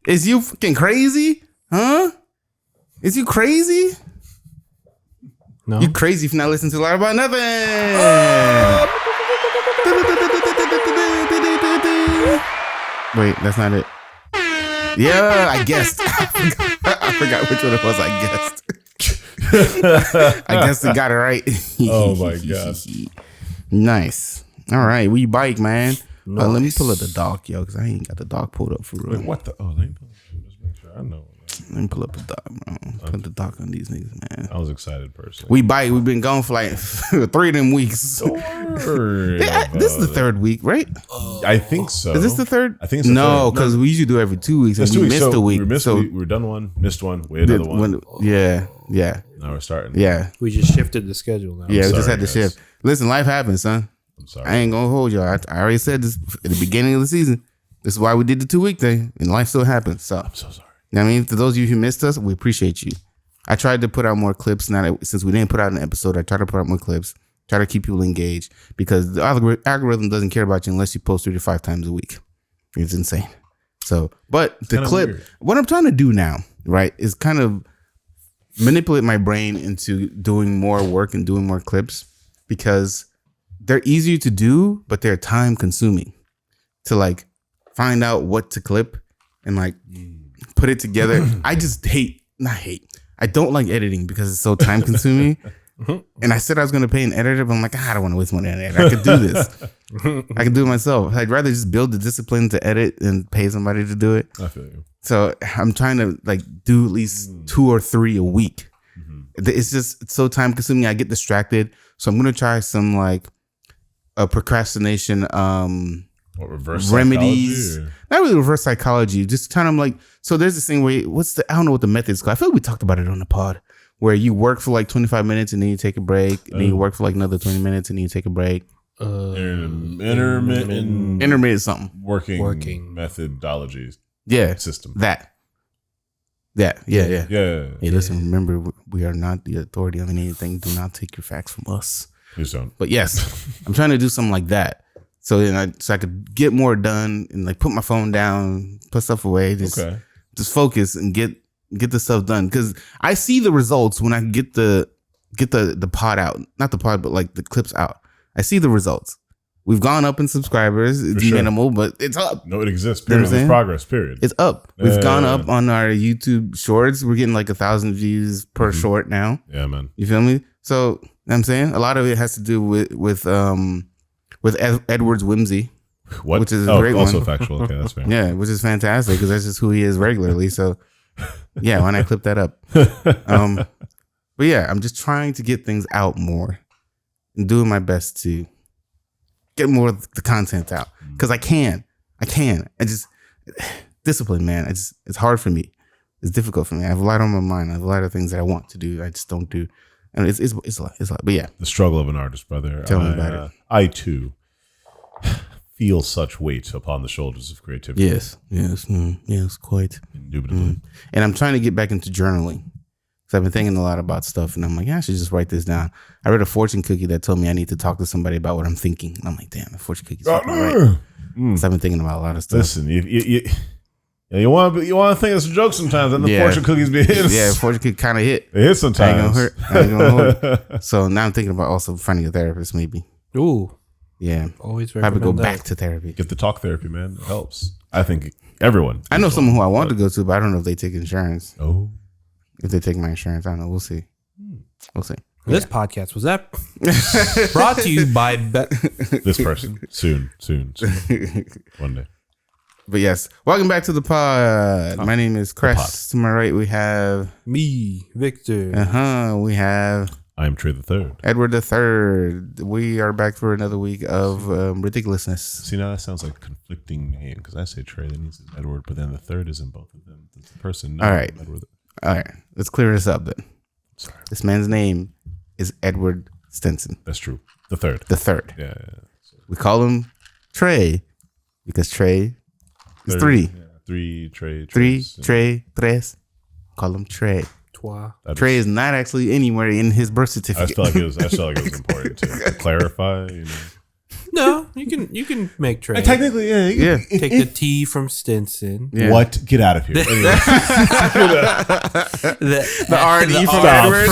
Is you fucking crazy? Huh? Is you crazy? No. You crazy if you're not listening to Lie About Nothing. Wait, that's not it. Yeah, I guessed. I forgot which one it was. I guessed. I guess I got it right. Oh my gosh. Nice. All right, we bike, man. Nice. Let me pull up the doc, yo, because I ain't got the doc pulled up for real. Wait, what the? Oh, let me just make sure I know. Let me pull up the doc, bro. Put the doc on these niggas, man. I was excited personally. We bike. We've been gone for like 3 of them weeks. This is the 3rd week, right? I think so. Is this the 3rd? I think it's the no, third. because we usually do every 2 weeks. It's And 2 we weeks. missed So a week. we were done one, missed one, wait another one. Yeah. Now we're starting. Yeah. We just shifted the schedule now. Yeah, we just sorry, had to guys. shift. Listen, life happens, son. I'm sorry. I ain't gonna hold y'all. I already said this at the beginning of the season. This is why we did the 2-week thing, and life still happens. So I'm so sorry. I mean, for those of you who missed us, we appreciate you. I tried to put out more clips. Now that since we didn't put out an episode, I tried to put out more clips. Try to keep people engaged because the algorithm doesn't care about you unless you post 3 to 5 times a week. It's insane. So, but the clip, weird. what I'm trying to do now, right, is kind of manipulate my brain into doing more work and doing more clips because they're easier to do, but they're time consuming to like find out what to clip and like put it together. I just I don't like editing because it's so time consuming. And I said I was going to pay an editor, but I'm like, I don't want to waste money on an editor. I could do this. I could do it myself. I'd rather just build the discipline to edit and pay somebody to do it. I feel you. So I'm trying to like do at least 2 or 3 a week. It's just so time consuming. I get distracted. So I'm going to try some like a procrastination What, reverse remedies. psychology, or? Not really reverse psychology. Just kind of like, so there's this thing where I don't know what the method's called. I feel like we talked about it on the pod where you work for like 25 minutes and then you take a break and then you work for like another 20 minutes and then you take a break. Intermittent something. Working methodologies. Yeah. System. That. Yeah. Yeah. Hey, listen, remember, we are not the authority on anything. Do not take your facts from us. Please don't. But yes, I'm trying to do something like that. So then I could get more done and like put my phone down, put stuff away, just focus and get the stuff done. Because I see the results when I get the pod out, not the pod, but like the clips out. I see the results. We've gone up in subscribers. It's minimal, but it's up. No, it exists. Period. It's progress. Period. It's up. We've gone up on our YouTube shorts. We're getting like 1,000 views per short now. Yeah, man. You feel me? So you know what I'm saying a lot of it has to do with Edward's whimsy, which is a great also one. factual. Okay, that's fair. Yeah, which is fantastic because that's just who he is regularly. So yeah, why not clip that up? But yeah, I'm just trying to get things out more and doing my best to get more of the content out because I can. I just discipline, man. It's hard for me. It's difficult for me. I have a lot on my mind. I have a lot of things that I want to do. I just don't do. And it's a lot. But yeah, the struggle of an artist, brother. Tell me about it. I too feel such weight upon the shoulders of creativity. Yes, quite. Indubitably. And I'm trying to get back into journaling. So I've been thinking a lot about stuff, and I'm like, yeah, I should just write this down. I read a fortune cookie that told me I need to talk to somebody about what I'm thinking. And I'm like, damn, the fortune cookie's fucking right. So I've been thinking about a lot of stuff. Listen, you want to think it's a joke sometimes, and the fortune cookies be hit. Yeah, fortune cookie kind of hit. It hits sometimes. I ain't gonna hold it. So now I'm thinking about also finding a therapist, maybe. Ooh. Yeah. Always probably recommend go that. back to therapy. Get the talk therapy, man. It helps. I think everyone. I know someone who I want to go to, but I don't know if they take insurance. Oh. If they take my insurance, I don't know. We'll see. We'll see. This podcast was that brought to you by this person. Soon. One day. But yes, welcome back to the pod. My name is Crest. To my right, we have me, Victor. We have I am Trey the Third. Edward the Third. We are back for another week of ridiculousness. See, now that sounds like a conflicting name because I say Trey, that means it's Edward, but then the third is in both of them. It's the person. All right. Edward. All right. Let's clear this up then. Sorry. This man's name is Edward Stenson. That's true. The third. The third. Yeah. We call him Trey because Trey is Third, 3. Yeah. 3 Trey. 3, Trey, tres. Call him Trey. Trey is not actually anywhere in his birth certificate. I feel like it was important to clarify. You know. No, you can make Trey. Technically, yeah. Take the T from Stinson. Yeah. What? Get out of here. Anyway. The R&E from Edward.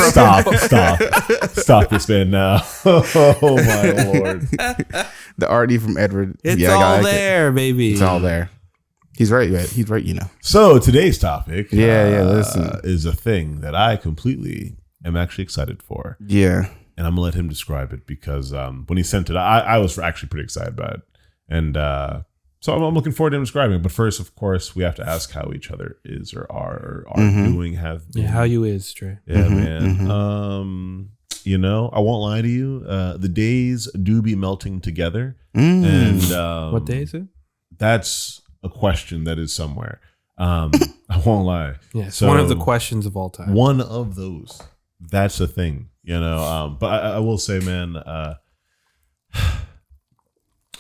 Stop this man now. Oh my Lord. The R&E from Edward. It's I all like there, baby. It's all there. He's right. He's right. So today's topic, listen, is a thing that I completely am actually excited for. Yeah. And I'm gonna let him describe it because when he sent it, I was actually pretty excited about it, and so I'm looking forward to him describing it. But first, of course, we have to ask how each other is or are doing. Have been. Yeah, how you is, Trey? Yeah, man. I won't lie to you. The days do be melting together, and What day is it? That's a question that is somewhere. I won't lie. Yeah, it's one of the questions of all time. One of those. That's the thing. But I will say, man,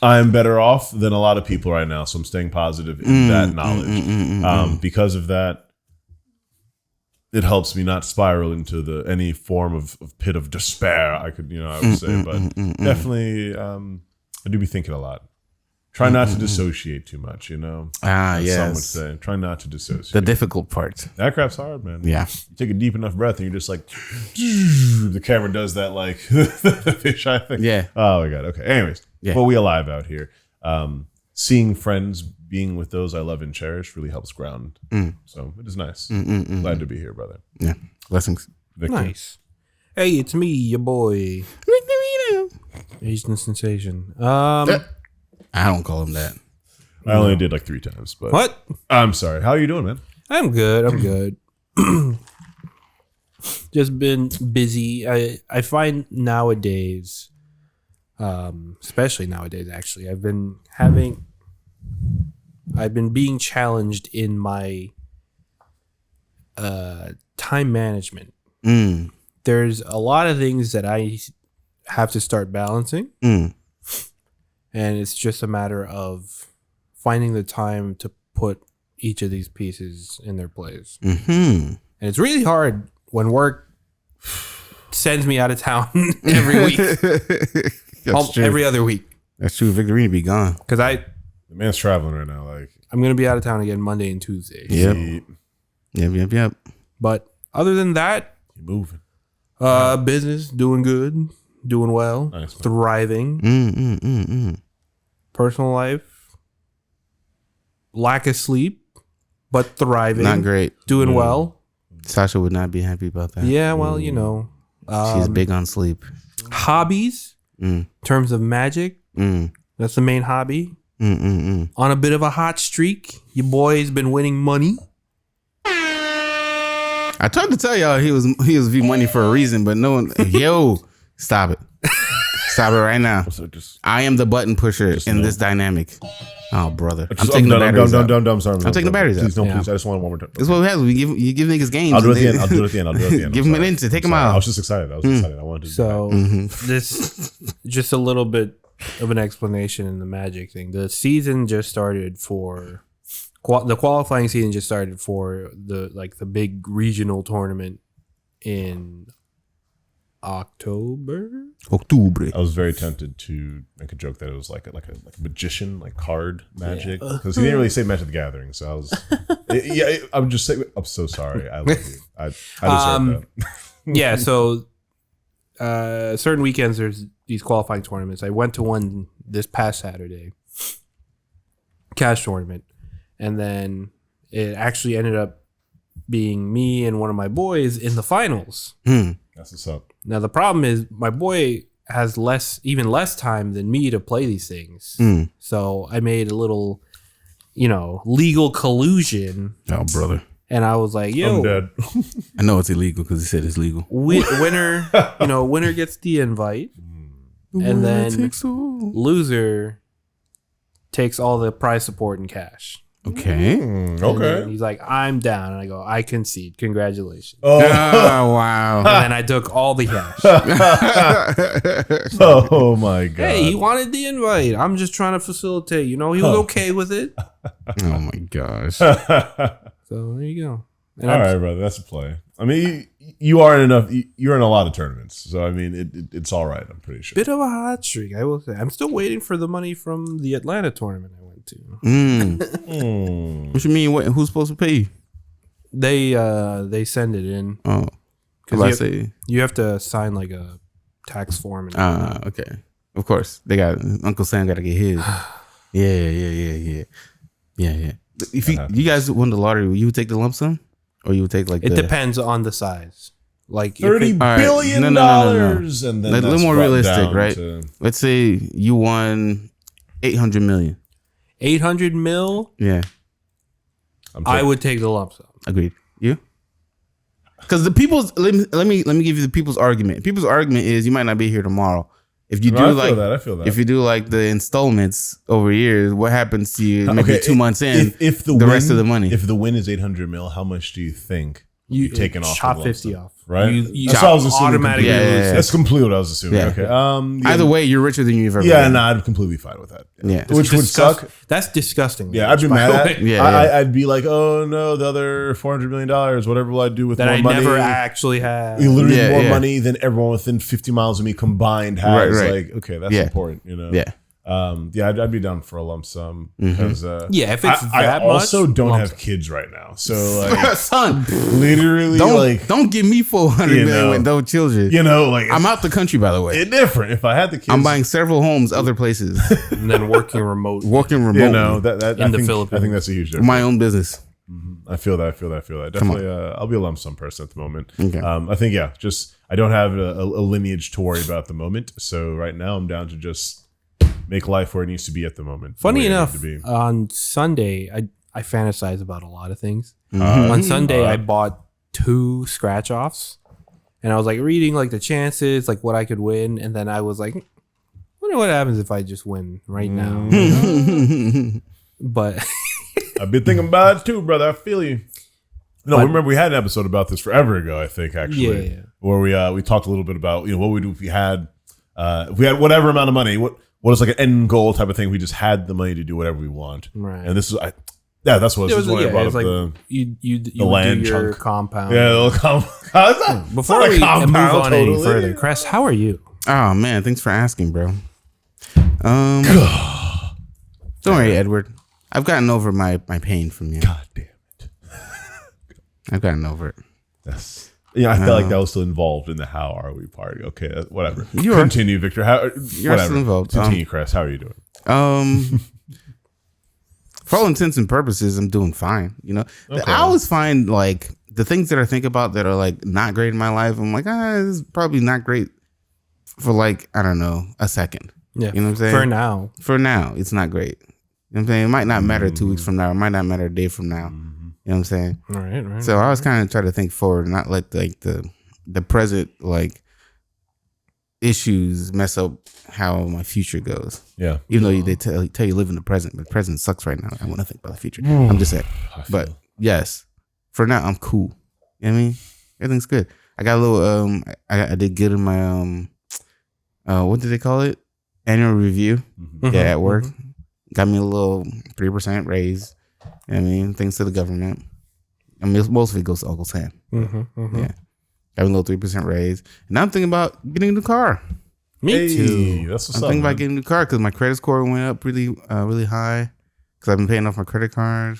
I'm better off than a lot of people right now. So I'm staying positive in that knowledge. Because of that, it helps me not spiral into any form of pit of despair. I would say, but definitely, I do be thinking a lot. Try not to dissociate too much, Yes. Some would say. Try not to dissociate. The difficult part. That crap's hard, man. Yeah. You take a deep enough breath and you're just like, the camera does that like the fisheye thing. Yeah. Oh my God. Okay. Anyways, Yeah. Well, we alive out here. Seeing friends, being with those I love and cherish really helps ground. So it is nice. Glad to be here, brother. Yeah. Blessings. Victor. Nice. Hey, it's me, your boy, Asian Sensation. I don't call him that. I only did like 3 times, but What? I'm sorry. How are you doing, man? I'm good. Just been busy. I find nowadays, especially nowadays, actually, I've been being challenged in my time management. There's a lot of things that I have to start balancing. And it's just a matter of finding the time to put each of these pieces in their place. And it's really hard when work sends me out of town every week. Every other week. That's true. Victorine be gone. Because The man's traveling right now. Like, I'm going to be out of town again Monday and Tuesday. Yep. But other than that, you moving. business, doing good, doing well, Nice, man. thriving. Personal life, lack of sleep, but thriving. Not great. Doing well. Sasha would not be happy about that. Yeah, well, She's big on sleep. hobbies, in terms of magic. That's the main hobby. On a bit of a hot streak. Your boy's been winning money. I tried to tell y'all he was V-Money for a reason, but no one. Yo, stop it. Stop it right now. I am the button pusher in this dynamic. Oh, brother. I'm taking the batteries out. I'm sorry. I'm taking the batteries out. Please, no, Yeah. please. I just want one more time. That's what we have. You give niggas games. I'll do it at the end. Give them an instant. Take them I out. was just excited. I wanted to. So this just a little bit of an explanation in the magic thing. The season just started for the qualifying season just started for the big regional tournament in October. I was very tempted to make a joke that it was like a magician, like card magic, because he didn't really say Magic the Gathering. So I was, I'm just saying, I'm so sorry. I love you. I deserve that. Yeah, so certain weekends there's these qualifying tournaments. I went to one this past Saturday, cash tournament, and then it actually ended up being me and one of my boys in the finals. That's what's up. Now the problem is my boy has even less time than me to play these things. So I made a little, legal collusion. Oh, brother. And I was like, yo, I'm dead. I know it's illegal because he said it's legal. winner, winner gets the invite. And then loser takes all the prize support in cash. Okay. And then he's like, I'm down. And I go, I concede. Congratulations. Oh, wow. And then I took all the cash. Oh my god. Hey, he wanted the invite. I'm just trying to facilitate. He was okay with it. Oh, my gosh. So there you go. And All right, brother. That's a play. I mean, you are in enough. You're in a lot of tournaments, so I mean, it's all right. I'm pretty sure. Bit of a hot streak, I will say. I'm still waiting for the money from the Atlanta tournament I went to. What you mean? Who's supposed to pay you? They send it in. Oh, because you have to sign like a tax form. Okay. Of course, they got Uncle Sam got to get his. Yeah. If you guys won the lottery, you would take the lump sum, or you would take like it depends on the size. Like $30 billion, and then a little more realistic, right? To, let's say you won 800 million. 800 mil. Yeah, I would take the lump sum. Agreed. You? Because the people's let me give you the people's argument. People's argument is you might not be here tomorrow. If you do I feel that. If you do like the installments over years, what happens to you maybe 2 months in? If the rest of the money. If the win is 800 mil, how much do you think you taken off? Chop 50 off, right? You That's what I was assuming. automatically lose. That's completely what I was assuming. Yeah. Okay. Either way, you're richer than you've ever been. Yeah, no, I'm completely fine with that. Yeah. Which would suck. That's disgusting. Yeah, I'd be mad at it. Yeah, I'd be like, oh no, the other $400 million, whatever will I do with that more I money? never actually had. You literally more money than everyone within 50 miles of me combined has. Right. Like, okay, that's important, you know? Yeah. I'd be down for a lump sum because if it's I that also much, don't have kids right now, so like, son, literally, don't give me 400 million with no children. You know, like I'm out the country, by the way. It's different. If I had the kids, I'm buying several homes other places. and then working remote. You know, that in the Philippines. I think that's a huge difference. My own business. I feel that. Definitely, I'll be a lump sum person at the moment. Okay. I think just I don't have a lineage to worry about at the moment. So right now I'm down to just make life where it needs to be at the moment. Funny enough, on Sunday I fantasize about a lot of things. Mm-hmm. On Sunday I bought 2 scratch offs, and I was like reading like the chances, like what I could win, and then I was like, wonder what happens if I just win right now. But I've been thinking about it too, brother. I feel you. No, remember we had an episode about this forever ago, I think, actually, where we talked a little bit about what we do if we had whatever amount of money. What is like an end goal type of thing? We just had the money to do whatever we want, right? And this is that's what it was. I brought up like the land do your chunk. compound. Yeah, the little compound. Before we move on any further, Cress, how are you? Oh man, thanks for asking, bro. Don't worry, Edward. I've gotten over my pain from you. God damn it! I've gotten over it. Yes. Yeah, I felt like that was still involved in the how are we party. Okay, whatever. You are. Continue, Victor. You're still involved. Continue, Chris. How are you doing? For all intents and purposes, I'm doing fine. You know, Okay. I always find like the things that I think about that are like not great in my life. I'm like, this is probably not great for like, I don't know, a second. Yeah, you know what I'm saying? For now, it's not great. You know what I'm saying? It might not matter 2 weeks from now. It might not matter a day from now. You know what I'm saying? Right. So I was kind of trying to think forward, and not let like the present like issues mess up how my future goes. Yeah. Even though they tell you live in the present, but the present sucks right now. I want to think about the future. I'm just saying. But yes, for now I'm cool. You know what I mean? Everything's good. I got a little I did good in my what did they call it? Annual review. Yeah, at work. Got me a little 3% raise. You know what I mean, thanks to the government. I mean, most of it goes to Uncle Sam. Yeah, got me a little 3% raise, and now I'm thinking about getting a new car. Me too. That's what's I'm thinking about getting a new car because my credit score went up really high because I've been paying off my credit card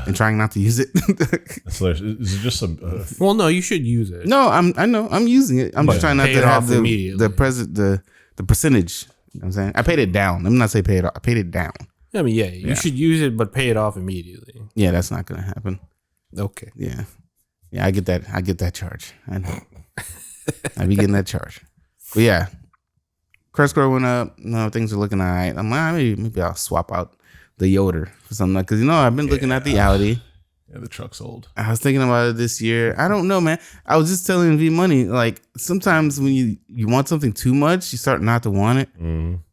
and trying not to use it. That's hilarious. Is it just some? Well, no, you should use it. No, I know I'm using it. I'm just trying not to have the percentage. You know what I'm saying? I paid it down. I'm not saying pay it off. I paid it down. I mean, you should use it, but pay it off immediately. Yeah, that's not gonna happen. Okay. Yeah, I get that charge. I know. I be getting that charge. But yeah, credit score went up. No, things are looking all right. I'm like, maybe I'll swap out the Yoder for something like, because I've been looking at the Audi. Yeah, the truck's old. I was thinking about it this year. I don't know, man. I was just telling V Money, like sometimes when you want something too much, you start not to want it.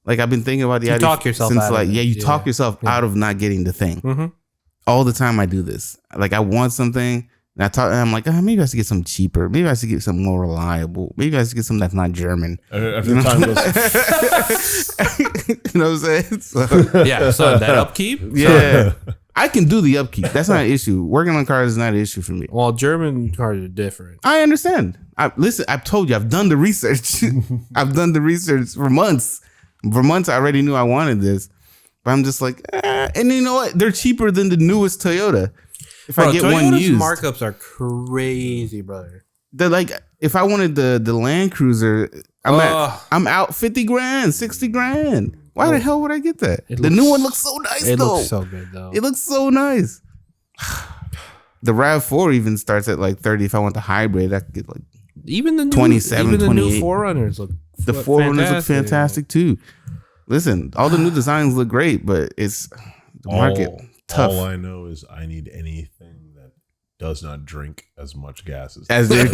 Like I've been thinking about the Audi talk yourself since out like of it. you talk yourself out of not getting the thing. All the time I do this. Like I want something and I'm like, maybe I should get something cheaper. Maybe I should get something more reliable. Maybe I should get something that's not German. After time goes, you know what I'm saying? So, yeah, so that upkeep. Yeah. I can do the upkeep. That's not an issue. Working on cars is not an issue for me. Well, German cars are different. I understand. Listen, I've told you, I've done the research. I've done the research for months. For months, I already knew I wanted this. But I'm just like, and you know what? They're cheaper than the newest Toyota. If I get Toyota's one used, markups are crazy, brother. they're like, if I wanted the Land Cruiser, I'm out 50 grand, 60 grand. Why the hell would I get that? The new one looks so nice, It though. looks so good, though. It looks so nice. The RAV4 even starts at like 30. If I want the hybrid, I could get like even the new, 27, even the 28. new Forerunners look. The Forerunners look fantastic too. Listen, all the new designs look great, but it's the market tough. All I know is I need anything that does not drink as much gas as their you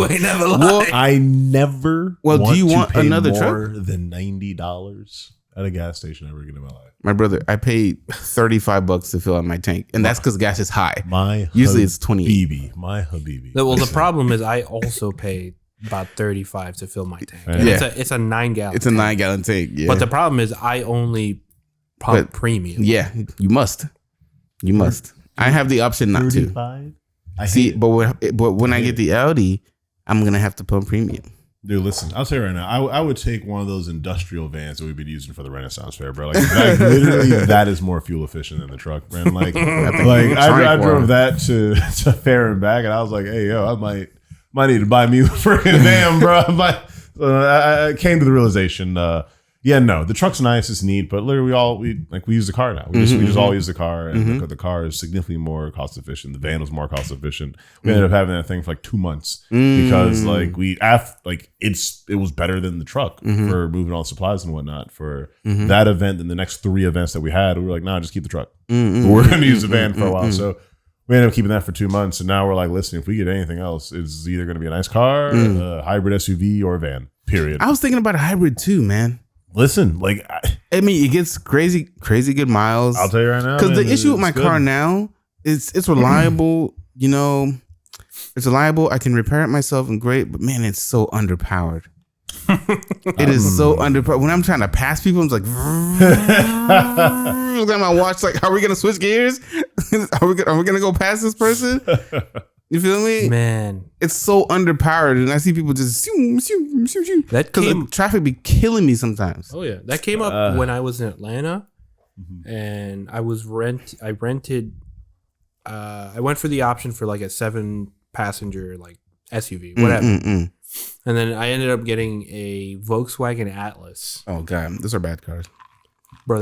ain't never lied. I never. Well, do you want pay another more truck than $90 at a gas station ever again in my life? My brother, I paid $35 to fill out my tank, and that's because gas is high. Usually it's 28. My Habibi. Well, the problem is I also paid about $35 to fill my tank. Yeah. It's a 9-gallon. It's a 9-gallon tank. Yeah. But the problem is I only pump premium. Yeah, you must. You must. I have the option not to. 35? See, but when I get the Audi, I'm gonna have to pump premium. Dude, listen, I'll tell you right now, I would take one of those industrial vans that we've been using for the Renaissance Fair, bro. Like literally, that is more fuel efficient than the truck, man. Like I drove that to fair and back, and I was like, hey, yo, I might need to buy me a freaking van, bro. I came to the realization, no, the truck's nice, it's neat, but literally we use the car now. We just all use the car, and the car is significantly more cost efficient. The van was more cost efficient. We ended up having that thing for like 2 months because it was better than the truck for moving all the supplies and whatnot for that event and the next 3 events that we had. We were like, nah, just keep the truck. We're going to use the van for a while. So we ended up keeping that for 2 months, and now we're like, listen, if we get anything else, it's either going to be a nice car, a hybrid SUV, or a van. Period. I was thinking about a hybrid too, man. Listen, I mean, it gets crazy good miles. I'll tell you right now, because the issue with my car now is it's reliable. You know, it's reliable. I can repair it myself and great, but man, it's so underpowered. It is so underpowered. When I'm trying to pass people, I'm just like, look at my watch. Like, are we gonna switch gears? Are we gonna go past this person? You feel me? Man, it's so underpowered, and I see people just that came traffic be killing me sometimes. Oh yeah, that came up when I was in Atlanta, and I rented. I went for the option for like a 7-passenger like SUV, whatever, and then I ended up getting a Volkswagen Atlas. Oh god, those are bad cars, bro.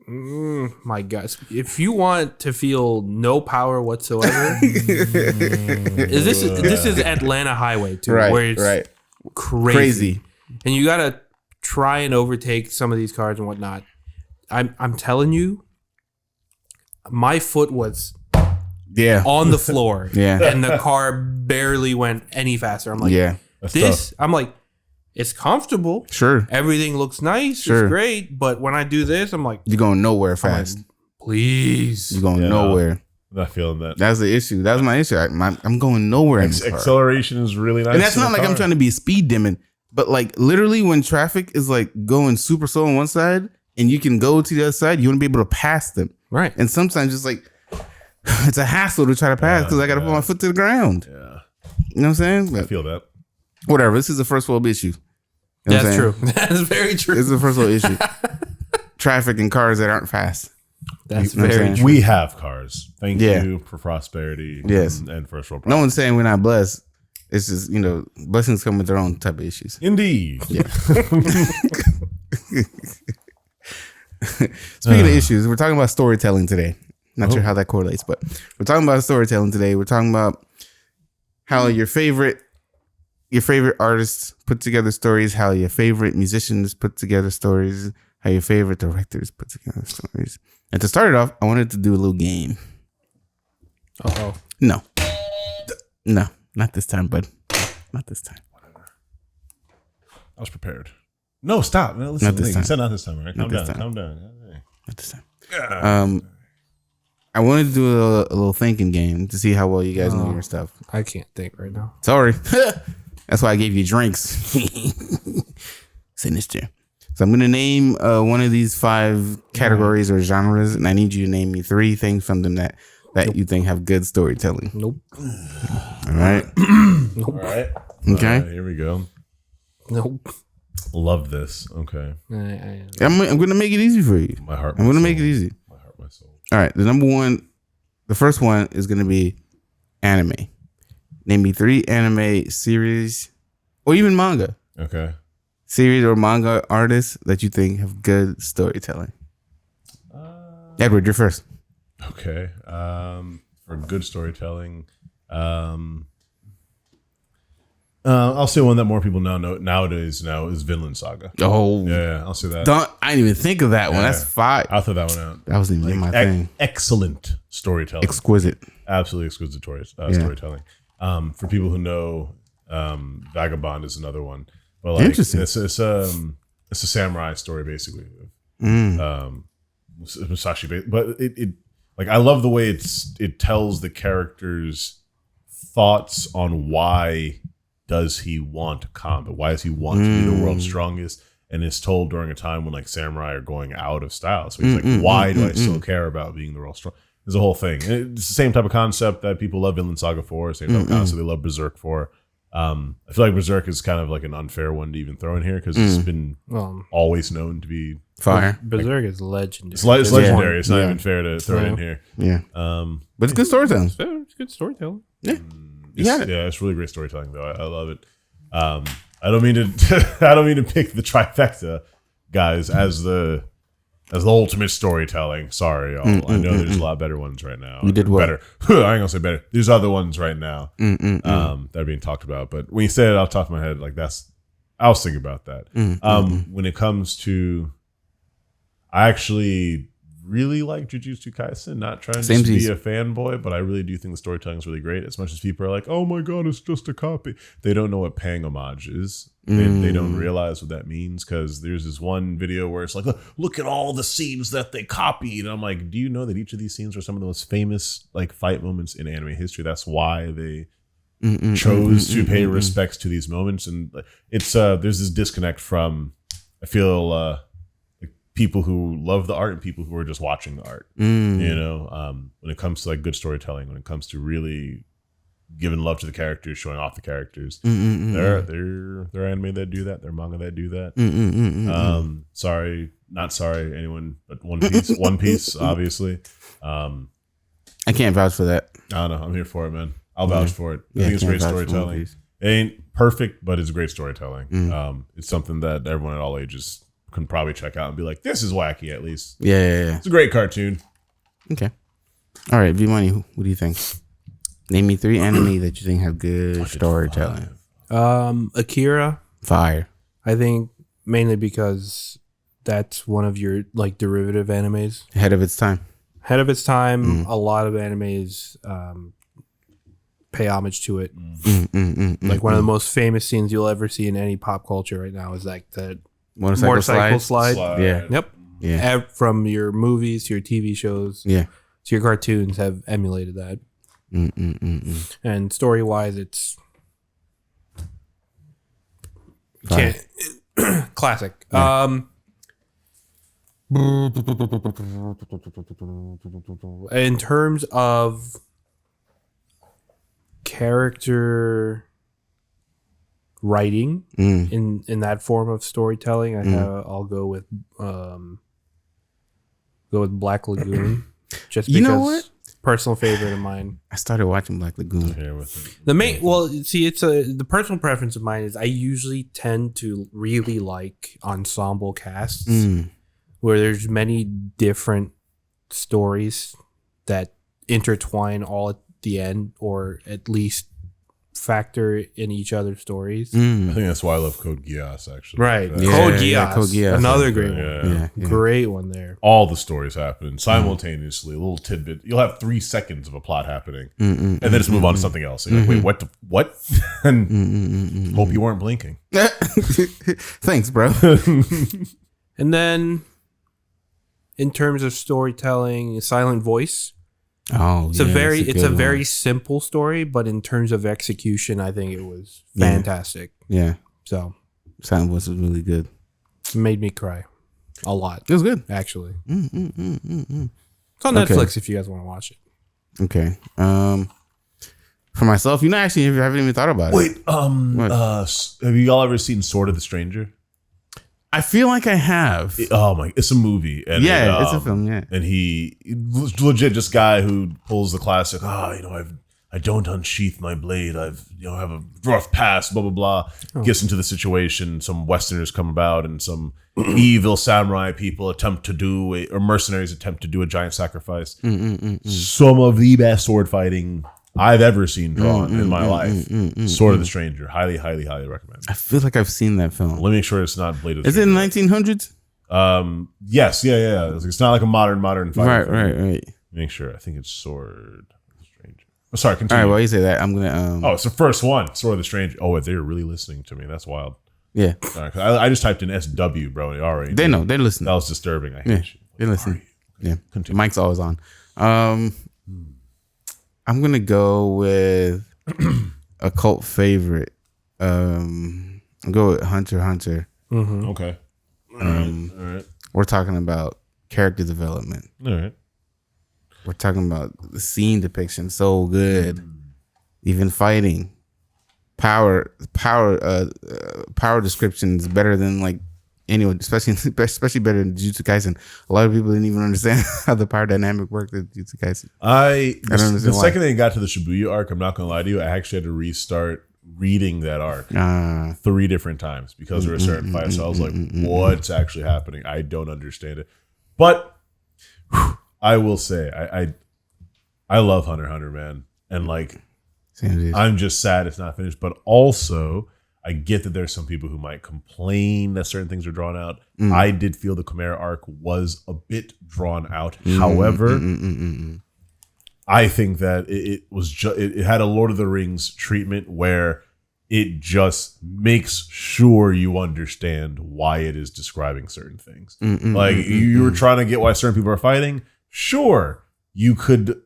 My God! If you want to feel no power whatsoever, this is Atlanta highway too, right, where it's crazy, and you gotta try and overtake some of these cars and whatnot. I'm telling you, my foot was on the floor, and the car barely went any faster. I'm like, I'm like, it's comfortable. Sure. Everything looks nice. Sure. It's great. But when I do this, I'm like, you're going nowhere fast. Like, please. You're going nowhere. I'm not feeling that. That's the issue. That's my issue. I'm going nowhere. Acceleration is really nice. And that's not like I'm trying to be speed dimming, but like literally when traffic is like going super slow on one side and you can go to the other side, you want to be able to pass them. Right. And sometimes it's like, it's a hassle to try to pass because I got to put my foot to the ground. Yeah. You know what I'm saying? But I feel that. Whatever. This is a first world issue. You know that's true. That's very true. It's a first world issue. Traffic and cars that aren't fast. That's very true. We have cars. Thank you for prosperity. Yes. And first world. No one's saying we're not blessed. It's just, blessings come with their own type of issues. Indeed. Yeah. Speaking of issues, we're talking about storytelling today. Not sure how that correlates, but we're talking about storytelling today. We're talking about how your favorite artists put together stories, how your favorite musicians put together stories, how your favorite directors put together stories. And to start it off, I wanted to do a little game. No, not this time, bud. Not this time. Whatever. I was prepared. No, stop. No, listen, you said not this time, right? Calm down. Not this time. I wanted to do a little thinking game to see how well you guys know your stuff. I can't think right now. Sorry. That's why I gave you drinks. Sinister. So I'm gonna name one of these 5 categories or genres, and I need you to name me 3 things from them that you think have good storytelling. Nope. All right. All right. Okay. Here we go. Nope. Love this. Okay. I'm gonna make it easy for you. My heart. I'm gonna make it easy. My heart, my soul. All right. The first one is gonna be anime. Name me 3 anime series or even manga. Okay. Series or manga artists that you think have good storytelling. Edward, you're first. Okay. For good storytelling, I'll say one that more people know nowadays is Vinland Saga. Oh, Yeah, I'll say that. I didn't even think of that one. Yeah. That's 5. I'll throw that one out. That wasn't even my thing. Excellent storytelling. Exquisite. Absolutely exquisite storytelling. For people who know, Vagabond is another one. But like, Interesting. It's a samurai story basically. Musashi, but it like I love the way it tells the characters' thoughts on why does he want combat? Why does he want to be the world's strongest? And it's told during a time when like samurai are going out of style. So he's like, why do I still care about being the world's strong? There's a whole thing. And it's the same type of concept that people love Vinland Saga for. Same type of concept they love Berserk for. I feel like Berserk is kind of like an unfair one to even throw in here because it's been always known to be fire. Berserk is legendary. It's legendary. It's not even fair to throw it in here. Yeah. But it's good storytelling. It's good storytelling. Yeah. It's really great storytelling though. I love it. I don't mean to I don't mean to pick the trifecta guys as the ultimate storytelling. Sorry, y'all. I know there's a lot better ones right now. You did well. Better. I ain't gonna say better. There's other ones right now that are being talked about. But when you said it off the top of my head, like I was thinking about that. When it comes to, I actually really like Jujutsu Kaisen. Not trying to be a fanboy, but I really do think the storytelling is really great. As much as people are like, "Oh my god, it's just a copy," they don't know what paying homage is. They don't realize what that means because there's this one video where it's like, "Look at all the scenes that they copied," and I'm like, "Do you know that each of these scenes are some of the most famous like fight moments in anime history? That's why they chose to pay respects to these moments." And it's there's this disconnect from I feel people who love the art and people who are just watching the art. You know, when it comes to like good storytelling, when it comes to really giving love to the characters, showing off the characters, they're anime that do that, they're manga that do that. Sorry, not sorry, anyone, but One Piece, obviously. I can't vouch for that. I don't know. I'm here for it, man. I'll vouch for it. I think it's great storytelling. It ain't perfect, but it's great storytelling. It's something that everyone at all ages can probably check out and be like, this is wacky at least. Yeah. It's a great cartoon. Okay. All right, V-Money, what do you think? Name me 3 anime that you think have good storytelling. Akira. Fire. I think mainly because that's one of your like derivative animes. Ahead of its time. A lot of animes pay homage to it. Like one of the most famous scenes you'll ever see in any pop culture right now is like the motorcycle slide. Yeah. Yep. Yeah. From your movies to your TV shows. Yeah. To your cartoons have emulated that. And story wise, it's classic. Yeah. In terms of character writing in that form of storytelling, I'll go with Black Lagoon. Just because, you know what? Personal favorite of mine. I started watching Black Lagoon. The personal preference of mine is I usually tend to really like ensemble casts where there's many different stories that intertwine all at the end or at least factor in each other's stories. I think that's why I love Code Geass, actually. Right. Code Code Geass. Another great one. Yeah. Great one there. All the stories happen simultaneously. A little tidbit. You'll have 3 seconds of a plot happening, and then just move on to something else. And you're like, wait, what? And hope you weren't blinking. Thanks, bro. And then, in terms of storytelling, Silent Voice. Oh, it's a very simple story, but in terms of execution, I think it was fantastic. Yeah. So, Silent Voice was really good. Made me cry a lot. It was good. Actually. Mm. It's on Netflix if you guys want to watch it. Okay. For myself, actually, I haven't even thought about it. Wait, have you all ever seen Sword of the Stranger? I feel like I have. It's a movie. And it's a film. Yeah, and he legit just guy who pulls the classic. I don't unsheath my blade. Have a rough past. Blah blah blah. Gets into the situation. Some Westerners come about, and some evil samurai people or mercenaries attempt to do a giant sacrifice. Some of the best sword fighting I've ever seen drawn in my life. Sword of the Stranger. Highly, highly, highly recommend. I feel like I've seen that film. Let me make sure it's not Blade of the Is it in Stranger. the 1900s? Yes, yeah. It's not like a modern fighting. Right. Make sure. I think it's Sword of the Stranger. Oh, sorry, All continue. right, while you say that, I'm gonna. it's the first one. Sword of the Stranger. Oh, they're really listening to me. That's wild. Yeah, Sorry, I just typed in SW, bro. And already they know. They're listening. that was disturbing. I hate you. They listen. Yeah, Continue. the mic's always on. I'm gonna go with a cult favorite. I'll go with Hunter x Hunter. Okay. All right. We're talking about character development. All right. We're talking about the scene depiction, so good. Even fighting, power descriptions better than like anyone, especially better than Jujutsu Kaisen. A lot of people didn't even understand how the power dynamic worked in Jujutsu Kaisen. The second they got to the Shibuya arc, I'm not gonna lie to you, I actually had to restart reading that arc 3 different times because there were certain fights. So I was like, what's actually happening? I don't understand it. But I will say, I love Hunter x Hunter, man. And like, I'm just sad it's not finished. But also, I get that there's some people who might complain that certain things are drawn out. I did feel the Chimera arc was a bit drawn out. However, I think that it was it had a Lord of the Rings treatment where it just makes sure you understand why it is describing certain things. Like you were trying to get why certain people are fighting. Sure, you could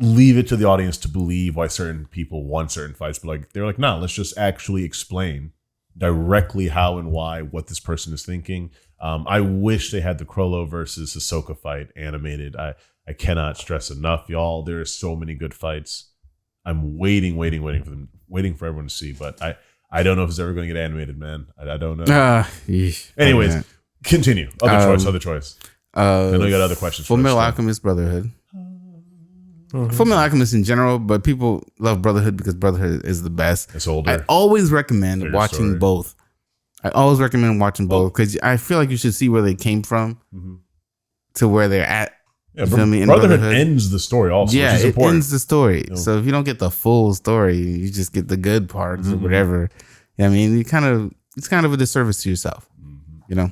leave it to the audience to believe why certain people want certain fights, but like they're like, no, let's just actually explain directly how and why what this person is thinking. I wish they had the Crollo versus Hisoka fight animated. I cannot stress enough, y'all. There are so many good fights. I'm waiting for everyone to see, but I don't know if it's ever going to get animated, man. I don't know. Anyways, continue. Other choice. I know you got other questions. Full Metal Alchemist Brotherhood. Full Metal Alchemist in general, but people love Brotherhood because Brotherhood is the best. It's older. I always recommend watching both. I always recommend watching both because I feel like you should see where they came from to where they're at. Yeah, Brotherhood ends the story also. Yeah, which is it important. ends the story. So if you don't get the full story, you just get the good parts or whatever. I mean, it's kind of a disservice to yourself, you know.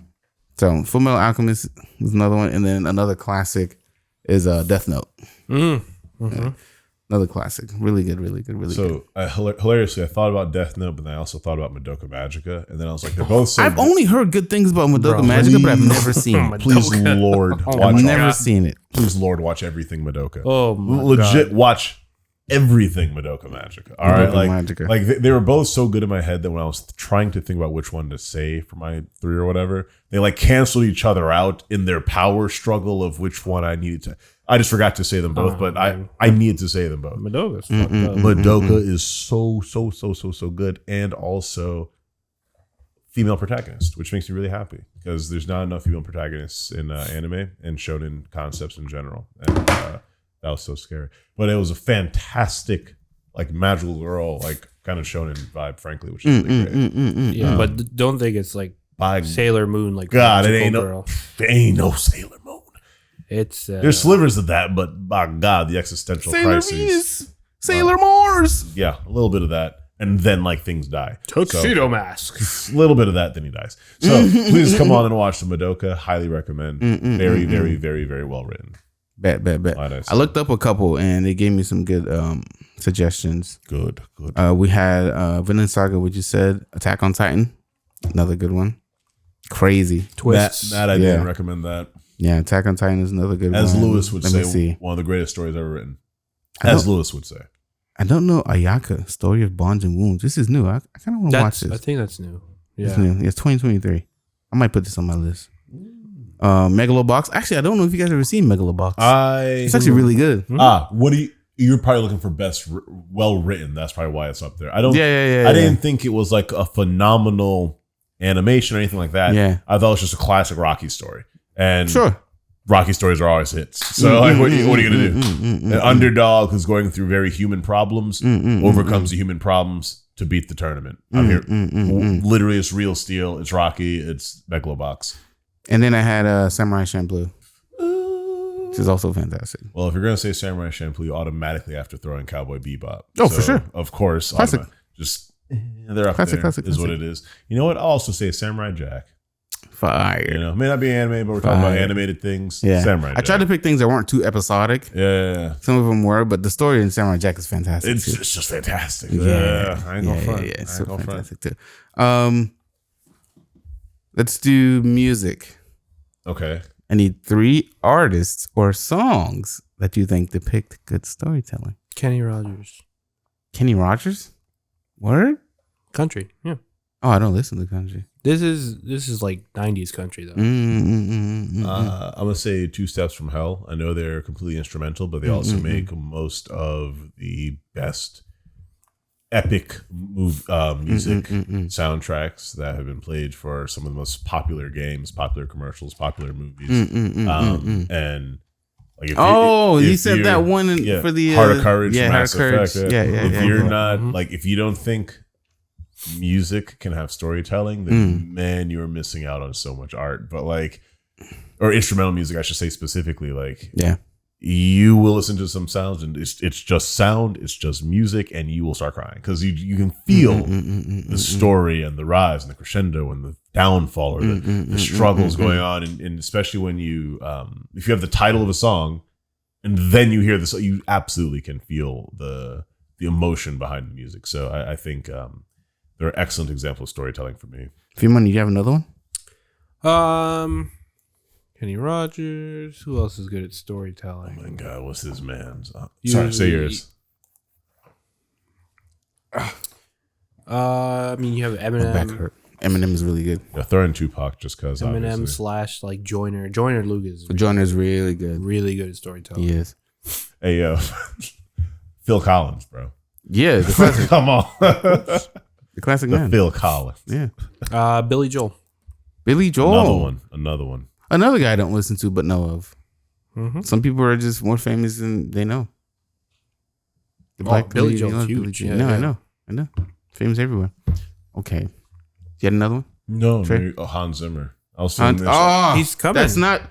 So Full Metal Alchemist is another one, and then another classic is Death Note. Another classic, really good. So hilariously, I thought about Death Note, but then I also thought about Madoka Magica, and then I was like, they're both so I've good. only heard good things about Madoka Magica, but I've never seen it. Please, Lord, watch. I've never seen it. Please, Lord, watch everything Madoka. Oh my legit, God. watch everything Madoka Magica. All right, like they were both so good in my head that when I was trying to think about which one to say for my 3 or whatever, they like canceled each other out in their power struggle of which one I needed to. I just forgot to say them both, but I needed to say them both. Madoka's Madoka is so good, and also female protagonist, which makes me really happy because there's not enough female protagonists in anime and shonen concepts in general, and that was so scary. But it was a fantastic, like magical girl, like kind of shonen vibe, frankly, which is really great. Yeah, but don't think it's like By Sailor Moon, like God, it Magical ain't no Sailor Moon. It's There's slivers of that, but by God, the existential crisis. Sailor Mars. Yeah, a little bit of that. And then like things die. Tuxedo Mask. A little bit of that, then he dies. So please come on and watch the Madoka. Highly recommend. Very, very, very, very well written. Bet. I looked up a couple and they gave me some good suggestions. Good. We had Vinland Saga, which you said, Attack on Titan. Another good one. Crazy. Twists. That I didn't recommend that. Yeah, Attack on Titan is another good one. As Lewis would Let me say, see. one of the greatest stories ever written. As Lewis would say. I don't know Ayaka, Story of Bonds and Wounds. This is new. I kind of want to watch this. I think that's new. It's Yeah. new. It's 2023. I might put this on my list. Megalobox. Actually, I don't know if you guys ever seen Megalobox. It's actually really good. What do you? You're probably looking for best well written. That's probably why it's up there. I don't. Yeah. I didn't think it was like a phenomenal animation or anything like that. Yeah. I thought it was just a classic Rocky story. And Sure. Rocky stories are always hits. So like, what are you gonna do? An underdog who's going through very human problems overcomes the human problems to beat the tournament. I'm here. Literally, it's Real Steel. It's Rocky. It's Megalobox. And then I had Samurai Champloo, which is also fantastic. Well, if you're gonna say Samurai Champloo, you automatically have to throw in Cowboy Bebop. Oh, for sure. Of course. Classic. Just they're up Classic, there. classic, Is what classic. it is. You know what? I'll also say Samurai Jack. Fire. You know, it may not be anime, but we're talking about animated things. Yeah. Samurai Jack. I tried to pick things that weren't too episodic. Yeah. Some of them were, but the story in Samurai Jack is fantastic. It's too. just fantastic. Yeah. I ain't gonna front. Yeah, I it's ain't so gonna front. fantastic too. Let's do music. Okay. I need 3 artists or songs that you think depict good storytelling. Kenny Rogers. Kenny Rogers? Word? Country. Yeah. Oh, I don't listen to country. This is like 90s country though. I'm gonna say Two Steps from Hell. I know they're completely instrumental, but they also make most of the best epic music soundtracks that have been played for some of the most popular games, popular commercials, popular movies. And like you said that one for the Heart of Courage, Mass Heart of Courage. Effect. Yeah. If you're not like, if you don't think music can have storytelling, then man, you're missing out on so much art. But like, or instrumental music, I should say specifically. Like, you will listen to some sounds and it's just sound, it's just music, and you will start crying because you can feel the story and the rise and the crescendo and the downfall or the struggles going on, and especially when you if you have the title of a song and then you hear this, you absolutely can feel the emotion behind the music. So I think they're an excellent example of storytelling for me. Money, do you have another one? Kenny Rogers. Who else is good at storytelling? Oh my God, what's his man's? Sorry, say yours. I mean, you have My back Eminem. hurt. Eminem is really good. Yeah, throw in Tupac just because. Eminem / like Joyner. Joyner Lucas. But Joyner's really good. Really good at storytelling. He is. Hey, yo, Phil Collins, bro. Yeah, the classic, Come on, the classic man. Phil Collins. Yeah. Billy Joel. Billy Joel. Another one. Another guy I don't listen to but know of. Some people are just more famous than they know. The Billy community Joel's loves huge. Billy Joel. Yeah, No, yeah. I know. Famous everywhere. Okay. You had another one? No, Trey? maybe, Hans Zimmer. I was saying this. He's coming. That's not.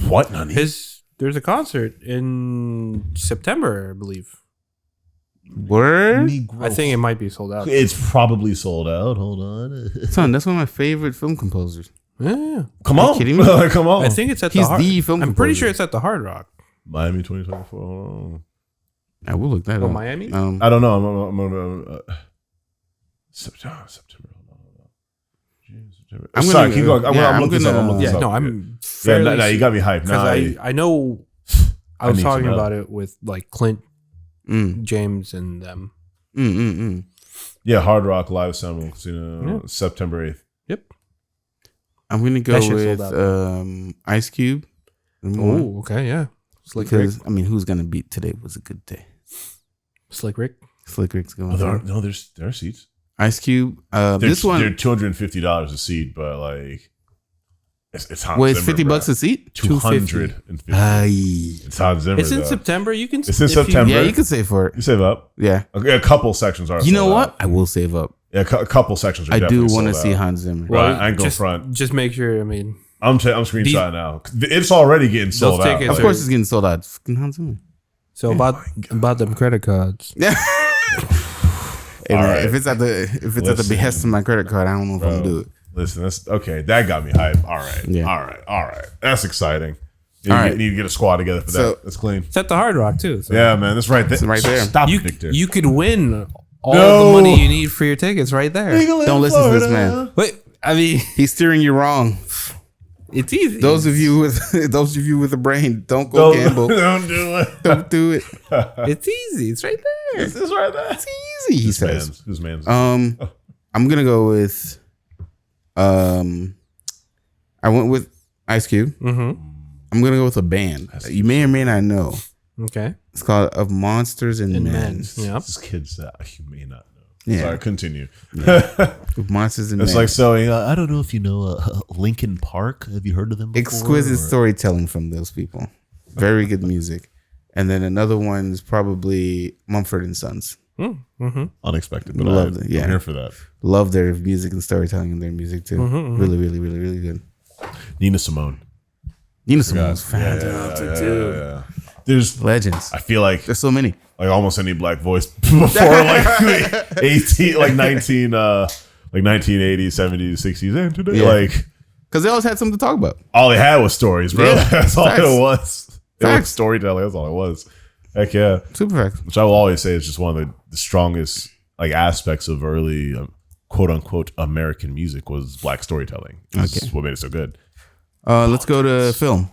What? Nani? There's a concert in September, I believe. Word? I think it might be sold out. It's probably sold out. Hold on. Son, that's one of my favorite film composers. Yeah. Come Are you on. kidding me? Come on. I think it's at He's the Hard. the film I'm pretty composer. sure it's at the Hard Rock. Miami 2024. Hold on. I will look that Oh, up. Miami? I don't know. I'm gonna September. I'm Sorry, gonna- keep going. I'm yeah, gonna I'm look this up. gonna- I'm looking Yeah, this up. no, I'm Yeah, fairly no, you got me hyped. Now because I know I was need to talking know. about it with like Clint, Mm. James, and them. Yeah, Hard Rock Live Sound Casino, September 8th. Yep. I'm gonna go That shit sold with out. Ice Cube. Oh, okay, yeah. Slick Rick. Because I mean, who's gonna beat Today Was a Good Day? Slick Rick. Slick Rick's going. Oh, through. there are seats. Ice Cube. They're This one. $250 a seat, but like it's Hans Wait, it's Zimmer, $50 a seat. $250. Aye. It's Hans Zimmer. It's in though. September. You can. It's in if you- September. Yeah, you can save for it. You save up. Yeah. Okay, a couple sections are. You know sold what? out. I will save up. Yeah, a couple sections are. I do definitely want to sold see out. Hans Zimmer. Right, I ain't going just, front. Just make sure. I mean, I'm screenshotting now. It's already getting sold out. tickets Of Like, course, it's getting sold out. Fucking Hans Zimmer. so about them credit cards. Yeah. Hey, man, right. if it's at the Listen. behest of my credit card, I don't know if I'm gonna do it. Listen, that's okay. That got me hyped. All right, Yeah. all right. That's exciting. You All right. need to get a squad together for So- that. That's clean. It's at the Hard Rock too. So Yeah, man, that's right there. It's right there. Stop, you Victor. you could win all No. the money you need for your tickets right there. Don't listen to this man. Wait, I mean, He's steering you wrong. it's easy. Those of you with a brain, don't go gamble. Don't do it. Don't do it. It's easy. It's right there. It's right there. It's easy. He says. Whose man's? I'm gonna go with I went with Ice Cube. Mm-hmm. I'm gonna go with a band that you may or may not know. Okay. It's called Of Monsters and Men. Yep. This kids that you may not know. Yeah. Sorry, continue. Of Monsters and It's Men. like so. I don't know if you know Linkin Park. Have you heard of them before? Exquisite storytelling from those people. Very good music. And then another one is probably Mumford and Sons. Mm-hmm. Unexpected, but Love it. Yeah. I'm here for that. Love their music and storytelling in their music too. Really, really, really, really good. Nina Simone. Nina Simone's fantastic too. Yeah. There's Legends. I feel like There's so many. almost any black voice before like 18, like 19, like 1980s, 70s, 60s, and today, Yeah. like Because they always had something to talk about. all they had was stories, bro. Yeah. That's all Facts. it was. It was Facts. storytelling. That's all it was. Heck yeah. Super facts. Which I will always say is just one of the strongest like aspects of early quote unquote American music was black storytelling. That's what made it so good. Let's go to film.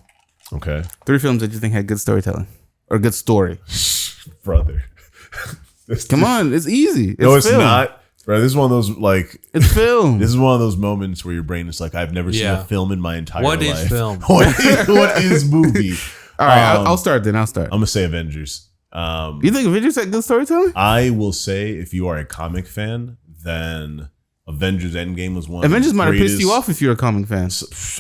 Okay, 3 films that you think had good storytelling or good story. brother. Come on, it's easy. It's No, it's film. not. Bro, this is one of those like It's film. this is one of those moments where your brain is like, I've never seen Yeah. a film in my entire What life. is film? What is movie? All right, I'll start then. I'll start. I'm gonna say Avengers. You think Avengers had good storytelling? I will say if you are a comic fan, then Avengers Endgame was one. Avengers of the might have pissed you greatest- off if you're a comic fan.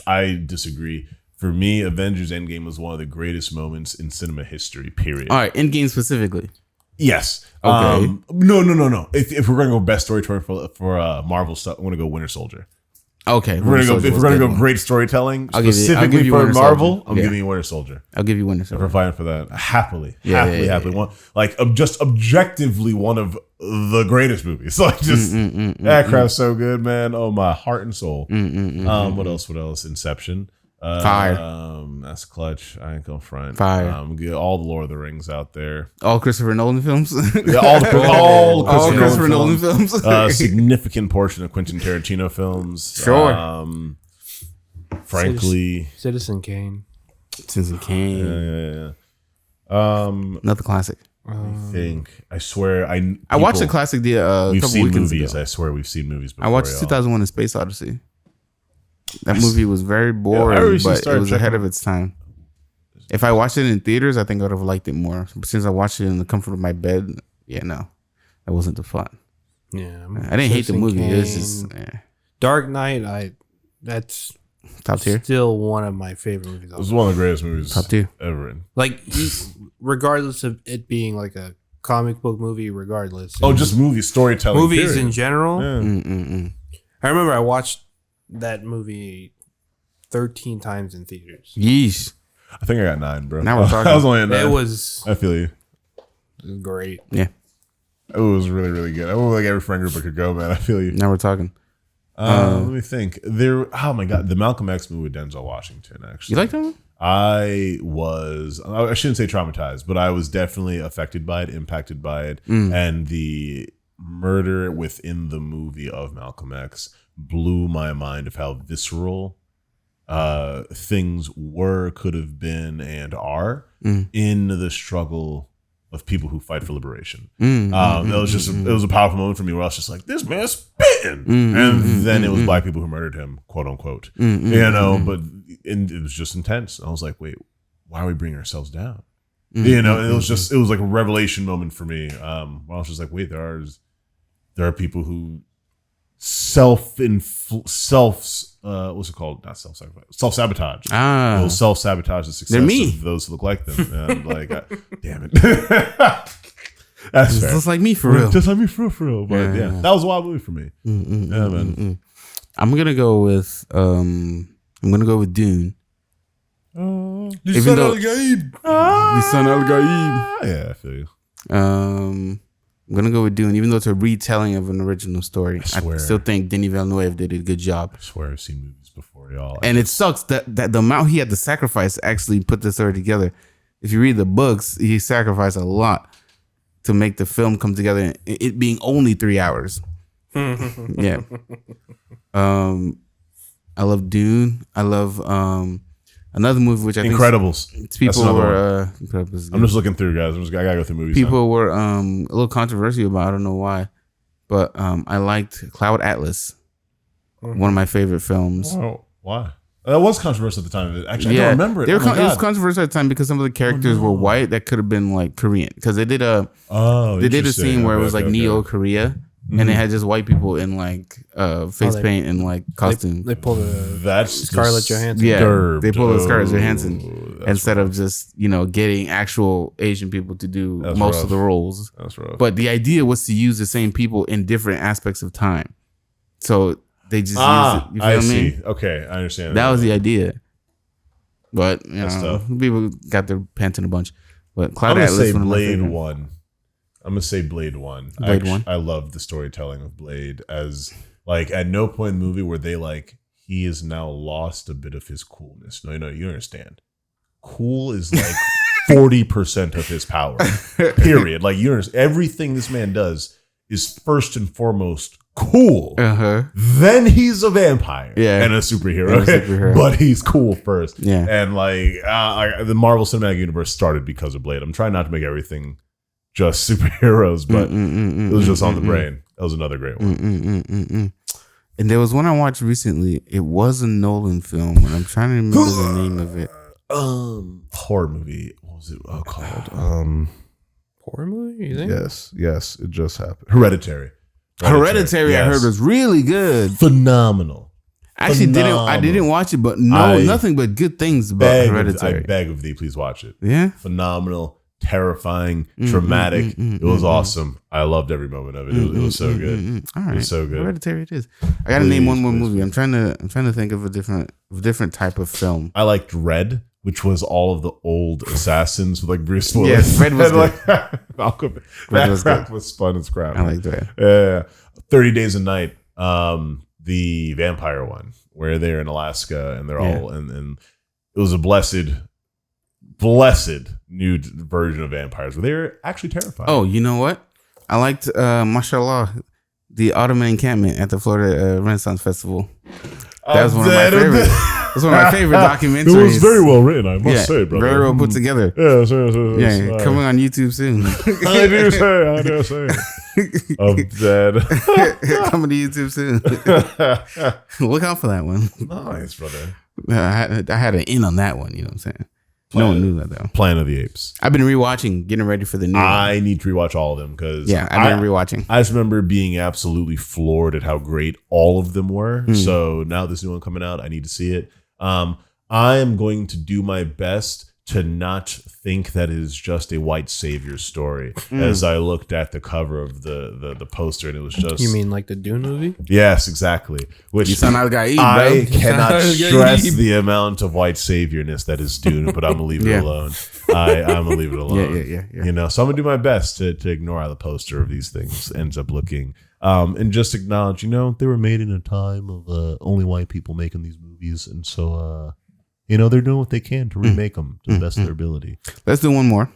I disagree. For me, Avengers Endgame was one of the greatest moments in cinema history. Period. All right, Endgame specifically. Yes. Okay. No. If we're gonna go best storytelling for Marvel stuff, I'm gonna go Winter Soldier. Okay, If we're gonna go great storytelling I'll give specifically you for Winter Marvel, Soldier. I'm Yeah. giving you Winter Soldier. I'll give you Winter We're Soldier. fighting for that happily. Yeah. One like just objectively one of the greatest movies. Like just that crap's so good, man. Oh my heart and soul. What else? Inception. Fire. That's clutch. I ain't gonna front. Fire. Get all the Lord of the Rings out there. All Christopher Nolan films. Yeah, all Christopher Nolan films. Significant portion of Quentin Tarantino films. Sure. Frankly, Citizen Kane. Citizen Kane. yeah. Another classic. I swear, I watched a classic a We've couple seen weekends movies. ago. I swear we've seen movies before. I watched y'all. 2001: A Space Odyssey. That movie was very boring, already seen but Star it was Trek. ahead of its time. If I watched it in theaters, I think I would have liked it more. Since I watched it in the comfort of my bed, yeah, no, that wasn't the fun. Yeah. I didn't hate the Citizen movie. It was Kane. just Dark Knight. That's top tier. still one of my favorite movies. It was one of the greatest movies Top tier. ever. Like, regardless of it being like a comic book movie, regardless. Oh, just movie storytelling. movies period. in general. Yeah. I remember I watched that movie 13 times in theaters. Yeesh. I think I got 9, bro. Now we're talking. I was only at 9. It was I feel you. great. Yeah. It was really, really good. I went with like every friend group I could go, man. I feel you. Now we're talking. Let me think. Oh my god, the Malcolm X movie with Denzel Washington. Actually, You like that one? I shouldn't say traumatized, but I was definitely affected by it, impacted by it, and the murder within the movie of Malcolm X blew my mind of how visceral things were, could have been, and are in the struggle of people who fight for liberation. That was just it was a powerful moment for me where I was just like, this man's spitting, and then it was black people who murdered him, quote unquote. You know, but it was just intense. I was like, wait, why are we bringing ourselves down? You know, and it was like a revelation moment for me. I was just like, wait, there are people who what's it called? Not self-sabotage. They'll self-sabotage the success They're me. of those who look like them. And like, damn it. That's fair. Just like me for real. Just like me for real. But Yeah. that was a wild movie for me. Yeah, man. I'm gonna go with Dune. Even though Lisan al-Gaib. Yeah, I feel you. I'm gonna go with Dune, even though it's a retelling of an original story. I swear. still think Denis Villeneuve did a good job. I swear I've seen movies before, y'all. And it sucks that the amount he had to sacrifice to actually put the story together. If you read the books, he sacrificed a lot to make the film come together. It being only 3 hours. Yeah. I love Dune. I love another movie which I think Incredibles. people another were. Incredibles is I'm good. just looking through, guys. I gotta go through movies. People were a little controversial about. I don't know why, but I liked Cloud Atlas. One of my favorite films. Oh, why? That was controversial at the time. Actually, I don't remember it. It was controversial at the time because some of the characters were white that could have been like Korean. Because they did a scene where it was like Neo Korea. And they had just white people in like face paint and like costume. They pulled that's Scarlett Johansson. Yeah, they pulled a Scarlett Johansson instead of just getting actual Asian people to do most of the roles. That's rough. But the idea was to use the same people in different aspects of time. So they just use it. You feel me? Okay, I understand. That was the idea. But people got their pants in a bunch. But Cloud I'm gonna Atlas say one of my Blade favorite. 1. I'm gonna say Blade 1. Blade 1. I love the storytelling of Blade as like at no point in the movie where they like he has now lost a bit of his coolness. No, you understand. Cool is like 40% of his power. Period. Like you understand, everything this man does is first and foremost cool. Then he's a vampire and a superhero. But he's cool first. Yeah. And like the Marvel Cinematic Universe started because of Blade. I'm trying not to make everything just superheroes, but it was just on the brain. That was another great one. And there was one I watched recently. It was a Nolan film, and I'm trying to remember the name of it. Horror movie. What was it called? Horror movie? You think? Yes. It just happened. Hereditary. Hereditary, yes. I heard was really good. Phenomenal. Actually, I didn't watch it, but nothing but good things about Hereditary. I beg of thee, please watch it. Yeah, phenomenal. Terrifying, traumatic. It was awesome. I loved every moment of it. It was so good. All right, it was so good. Hereditary it is. I gotta name one more movie. I'm trying to think of a different type of film. I liked Red, which was all of the old assassins with like Bruce Willis. Yes, Red was good. Malcolm. That crap was fun as crap. I liked Red. Yeah, 30 Days a Night. The vampire one where they're in Alaska and they're all and it was a blessed new version of vampires where they're actually terrifying. Oh, you know what? I liked, mashallah, the Ottoman encampment at the Florida Renaissance Festival. That was one of my favorites. That's one of my favorite documentaries. It was very well written, I must say, brother. Very well put together. Yeah, coming on YouTube soon. I do say. I'm dead. Coming to YouTube soon. Look out for that one. Nice, brother. I had an in on that one, you know what I'm saying? No one knew that though. Planet of the Apes. I've been rewatching, getting ready for the new. I need to rewatch all of them because I've been rewatching. I just remember being absolutely floored at how great all of them were. So now this new one coming out, I need to see it. I am going to do my best to not think that it is just a white savior story. As I looked at the cover of the poster, and it was just. You mean like the Dune movie? Yes, exactly. Which I cannot stress the amount of white saviorness that is Dune, but I'm gonna leave it alone. I'm gonna leave it alone. Yeah. You know, so I'm gonna do my best to ignore how the poster of these things ends up looking, and just acknowledge, they were made in a time of only white people making these movies, and so. They're doing what they can to remake them to the best of their ability. Let's do one more.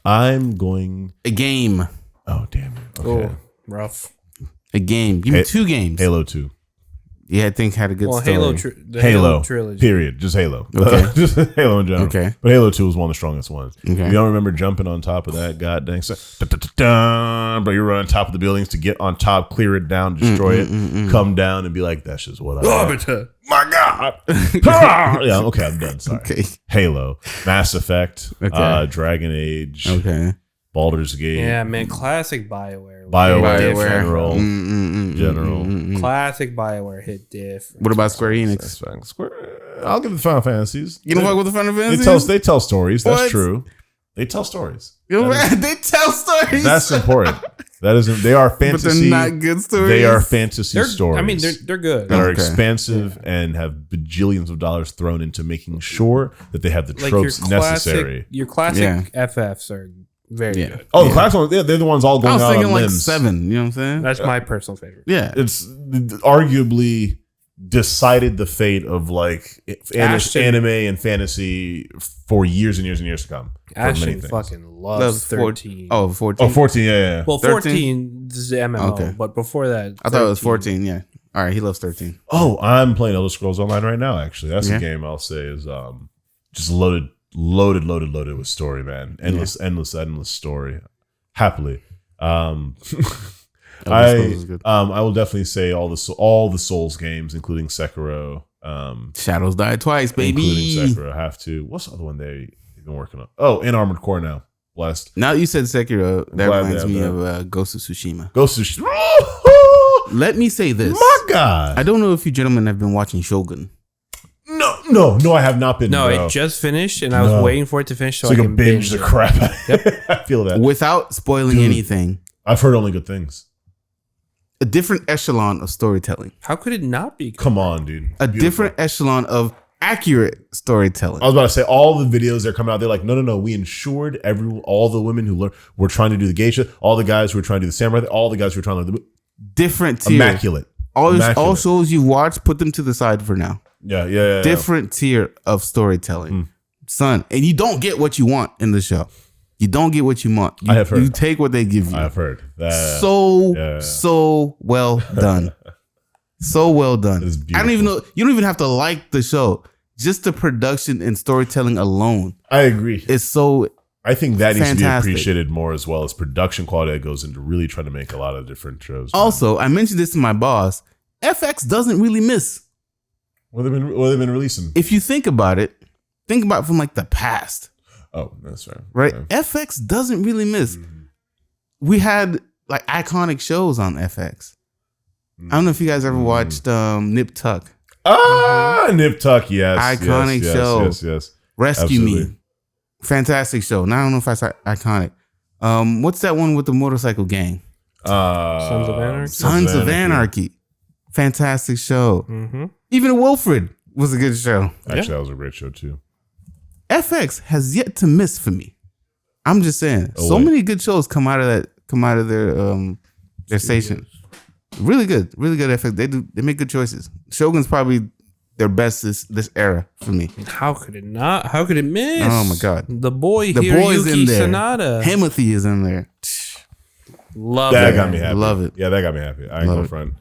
I'm going... A game. Oh, damn it. Okay. Oh, rough. A game. Give me 2 games. Halo 2. Yeah, I think had a good story. Halo trilogy. Period. Just Halo. Okay. Just Halo in general. Okay. But Halo 2 was one of the strongest ones. Okay. You don't remember jumping on top of that goddamn but you run on top of the buildings to get on top, clear it down, destroy it, come down and be like, that's just what I want. My God. Yeah, okay, I'm done. Sorry. Okay. Halo, Mass Effect, Dragon Age, Baldur's Gate. Yeah, man, classic BioWare. General. Classic BioWare hit diff. What about Square Enix? I'll give the Final Fantasies. You don't fuck with the Final Fantasies? They tell stories. That's true. They tell stories. They tell stories. That's important. That isn't. They are fantasy. But they're not good stories. They are fantasy stories. I mean, they're good. That are expansive and have bajillions of dollars thrown into making sure that they have the tropes necessary. Your classic FFs are very good. Oh, the classic ones. Yeah, they're the ones all going out on limbs. I was thinking like 7. You know what I'm saying? That's my personal favorite. Yeah, it's arguably decided the fate of like anime and fantasy for years and years and years to come. Ashton fucking loves 13. 14. Oh, 14, yeah. Well, 14 is the MMO, but before that, I thought it was 14. Yeah. All right, he loves 13. Oh, I'm playing Elder Scrolls Online right now. Actually, that's a game I'll say is just loaded with story, man. Endless story. Happily, I will definitely say all the Souls games, including Sekiro, Shadows Die Twice, baby. Including Sekiro. Have to. What's the other one they've been working on? Oh, in Armored Core now. Blessed. Now you said Sekiro, that Glad reminds they me have of Ghost of Tsushima. Ghost of Tsushima. Let me say this. My God. I don't know if you gentlemen have been watching Shogun. No, I have not been. No, bro. it just finished, and I was waiting for it to finish so you I can can binge the it. crap out of it. I feel that. Without spoiling anything. I've heard only good things. A different echelon of storytelling. How could it not be? Come on, dude. A Beautiful. different echelon of accurate storytelling. I was about to say all the videos that are coming out. They're like, no. We insured all the women who were trying to do the geisha, all the guys who were trying to do the samurai, all the guys who were trying to do the different tier. immaculate. All shows you watch, put them to the side for now. Yeah. Different tier of storytelling, son. And you don't get what you want in the show. You don't get what you want. I have heard. You take what they give you. I have heard. So well done. So well done. I don't even know. You don't even have to like the show. Just the production and storytelling alone. I agree. It's so. I think that needs to be fantastic. appreciated more as well as production quality that goes into really trying to make a lot of different shows. Also, I mentioned this to my boss. FX doesn't really miss. What have they been releasing? If you think about it, think about from like the past. Oh, that's right. Right? Okay. FX doesn't really miss. We had like iconic shows on FX. I don't know if you guys ever watched Nip Tuck. Nip Tuck, yes. Iconic show. Yes. Rescue Absolutely. Me. Fantastic show. Now I don't know if I said iconic. What's that one with the motorcycle gang? Sons of Anarchy. Sons of Anarchy. Fantastic show. Mm-hmm. Even Wilfred was a good show. Actually, that was a great show too. FX has yet to miss for me. I'm just saying. So many good shows come out of their station. Really good FX. They make good choices. Shogun's probably their best this era for me. How could it not? How could it miss? Oh my God. The boy The boy's in Hiroyuki there. Sanada. Himothy is in there. Love That it. got me happy. Love it. Yeah, that got me happy. I ain't Love gonna it. front.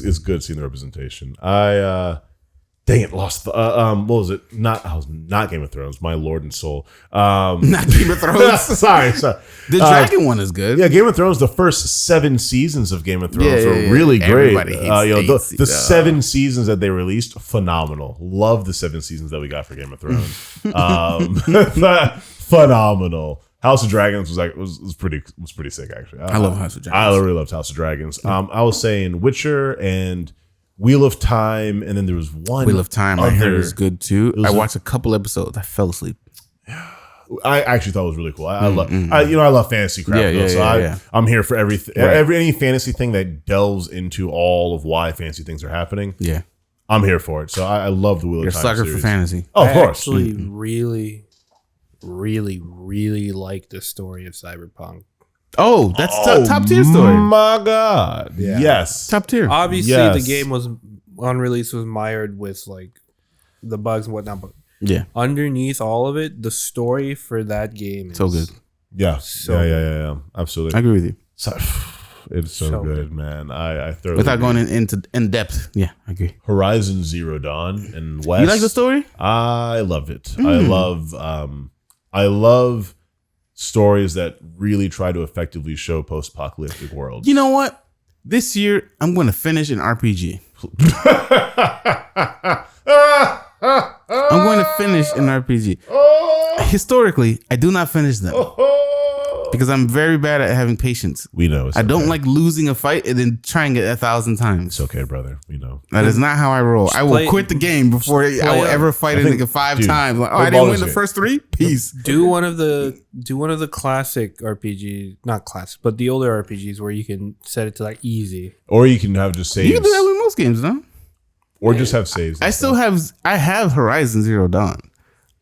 It's good seeing the representation. Dang it, lost. What was it? I was not Game of Thrones. My Lord and soul. Not Game of Thrones. sorry. The dragon one is good. Yeah, Game of Thrones. The first 7 seasons of Game of Thrones were really great. Everybody hates The 7 seasons that they released, phenomenal. Love the 7 seasons that we got for Game of Thrones. Phenomenal. House of Dragons was pretty sick actually. I love House of Dragons. I really loved House of Dragons. I was saying Witcher and Wheel of Time, and then there was one Wheel of Time I heard is good too. was I watched a couple episodes. I fell asleep. I actually thought it was really cool. I love fantasy crap. Yeah. I'm here for everything. Right. Any fantasy thing that delves into all of why fantasy things are happening. Yeah. I'm here for it. So I love the Wheel You're a of Time sucker series. for fantasy. Oh, of I course. actually really like the story of Cyberpunk. Oh, that's top tier story. My God. Yeah. Yes. Top tier. Obviously, Yes. the game was on release was mired with like the bugs and whatnot, but Yeah. underneath all of it, the story for that game is So good. Yeah. So Yeah. Absolutely. I agree with you. It's so So good, man. I thoroughly Without agree. going into depth. Yeah, I agree. Horizon Zero Dawn and West. You like the story? I love it. I love stories that really try to effectively show post-apocalyptic worlds. You know what? This year I'm going to finish an RPG. I'm going to finish an RPG. Historically, I do not finish them because I'm very bad at having patience. We know. It's I don't okay. like losing a fight and then trying it 1,000 times. It's okay, brother. We know. That is not how I roll. I will play- quit the game before I will ever fight a think- nigga 5 dude, times. Like, oh, play I didn't win Baldur's the Gate. first 3? Peace. do one of the classic RPG, not classic, but the older RPGs where you can set it to like easy. Or you can have just saves. You can do that with most games, no? Or just have saves. I have Horizon Zero Dawn,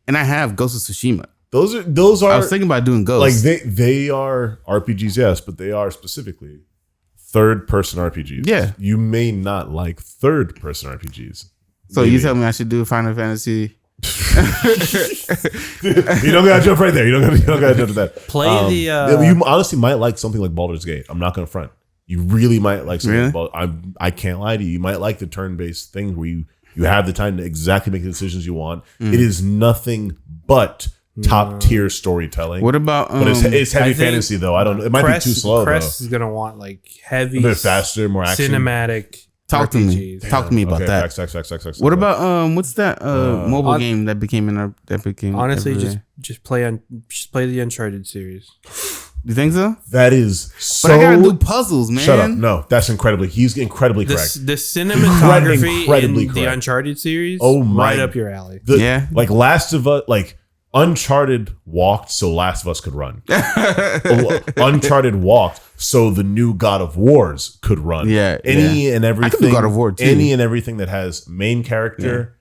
and I have Ghost of Tsushima. Those are I was thinking about doing like Ghost. they are RPGs, yes, but they are specifically third-person RPGs. Yeah. You may not like third-person RPGs. So you tell me I should do Final Fantasy? You don't gotta jump right there. You don't gotta jump to that. Play You honestly might like something like Baldur's Gate. I'm not gonna front. You really might like something. Really? I can't lie to you. You might like the turn-based things where you have the time to exactly make the decisions you want. It is nothing but top tier storytelling. What about But it's heavy I think fantasy though. I don't know. It might be too slow Press though. is gonna want like heavy, A bit faster, more action. cinematic Talk to me. RPGs. Talk to me about that. Facts. What about what's that mobile game that became honestly everywhere? just play the Uncharted series. You think so? That is so. But I gotta do puzzles, man. Shut up. No, he's incredibly correct. The cinematography Incredibly in the correct. Uncharted series, Oh my- right up your alley. Yeah. Like Last of Us, like Uncharted walked so Last of Us could run. Uncharted walked so the new God of Wars could run. Yeah, Any and everything. I could do God of War too. Any and everything that has main character,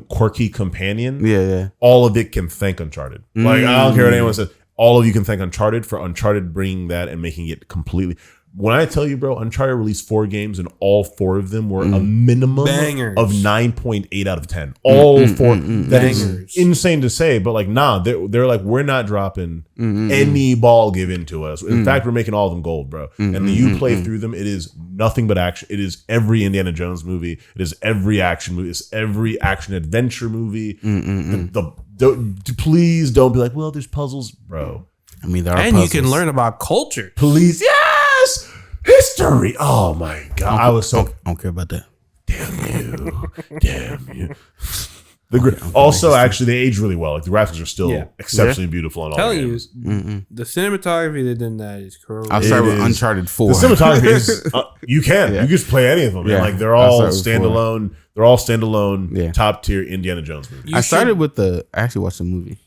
quirky companion. Yeah. All of it can thank Uncharted. Like I don't care what anyone says. All of you can thank Uncharted for Uncharted bringing that and making it completely. When I tell you, bro, Uncharted released 4 games and all 4 of them were a minimum Bangers. of 9.8 out of 10. All 4. That is Bangers. insane to say, but like, nah, they're like, we're not dropping any ball given to us. In fact, we're making all of them gold, bro. And then you play through them, it is nothing but action. It is every Indiana Jones movie. It is every action movie. It's every action adventure movie. Please don't be like, well, there's puzzles, bro. I mean, there are And puzzles. you can learn about culture. Please, yes, history. Oh my god, I was so I don't care about that. damn you. Also, actually, they age really well. Like the graphics are still exceptionally beautiful on all Telling you, games. the cinematography they did in that is crazy. I'll start It with is. Uncharted 4. The cinematography is you can just play any of them. Yeah. And like they're I'll all start with standalone. They're all standalone Yeah. top tier Indiana Jones movies. I started with I actually watched the movie.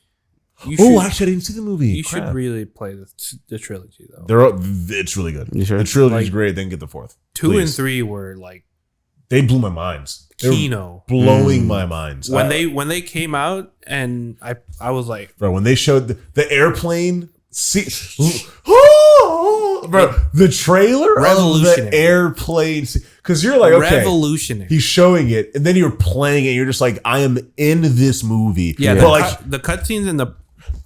Actually, I didn't see the movie. You Crap. should really play the trilogy though. It's really good. You sure? The trilogy's Like, great. Then get the 4th. 2 and Please. 3 were like They blew my minds. They were Kino. blowing my minds. When they came out, and I was like, Bro, when they showed the airplane, bro, the trailer of the Revolutionary. airplane, because you're like, okay, revolutionary. he's showing it, and then you're playing it, and you're just like, I am in this movie. Yeah, but like, the cutscenes and the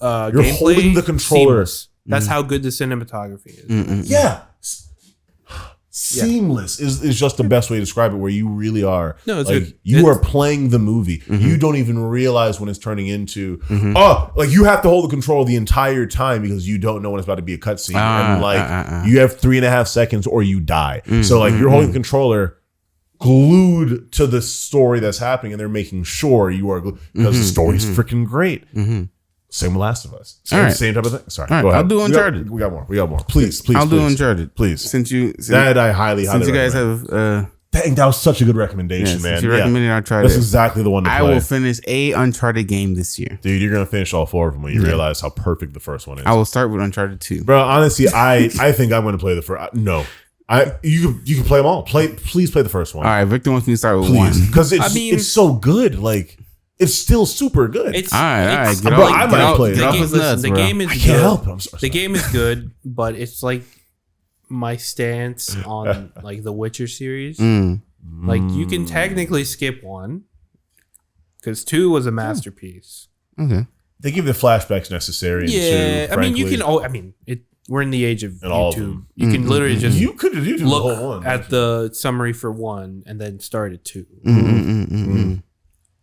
you're gameplay, holding the controller. seamless. That's how good the cinematography is. yeah. Seamless is just the best way to describe it. Where you really are, No, it's like good. you are playing the movie. You don't even realize when it's turning into like you have to hold the control the entire time because you don't know when it's about to be a cutscene, and like you have 3.5 seconds or you die. So like you're holding the controller glued to the story that's happening, and they're making sure you are because the story's freaking great. Same with Last of Us. Same type of thing. Sorry. All right, Go ahead. I'll do Uncharted. We got more. Please. I'll do please. Uncharted. Please. Since That I highly you guys recommend. have Dang, that was such a good recommendation, man. since you recommended Uncharted, That's exactly the one to play. I will finish a Uncharted game this year. Dude, you're gonna finish all 4 of them when you realize how perfect the first one is. I will start with Uncharted 2. Bro, honestly, I think I'm gonna play the first. No, you can play them all. Please play the first one. All right, Victor wants me to start with Please, 1. because I mean- it's so good. Like it's still super good. It's All right, it's- get Bro, off- I get might off- play it. get The off game, his listen, nuts, the bro. game is I can't good. help it. I'm sorry. The game is good, but it's like my stance on like the Witcher series. Like you can technically skip 1 because 2 was a masterpiece. Okay. They give the flashbacks necessary. Yeah, to, I mean you frankly- can. Oh, I mean we're in the age of And all of YouTube. them. You can literally just You could do the whole look one. at the summary for 1 and then start at 2 Mm-hmm.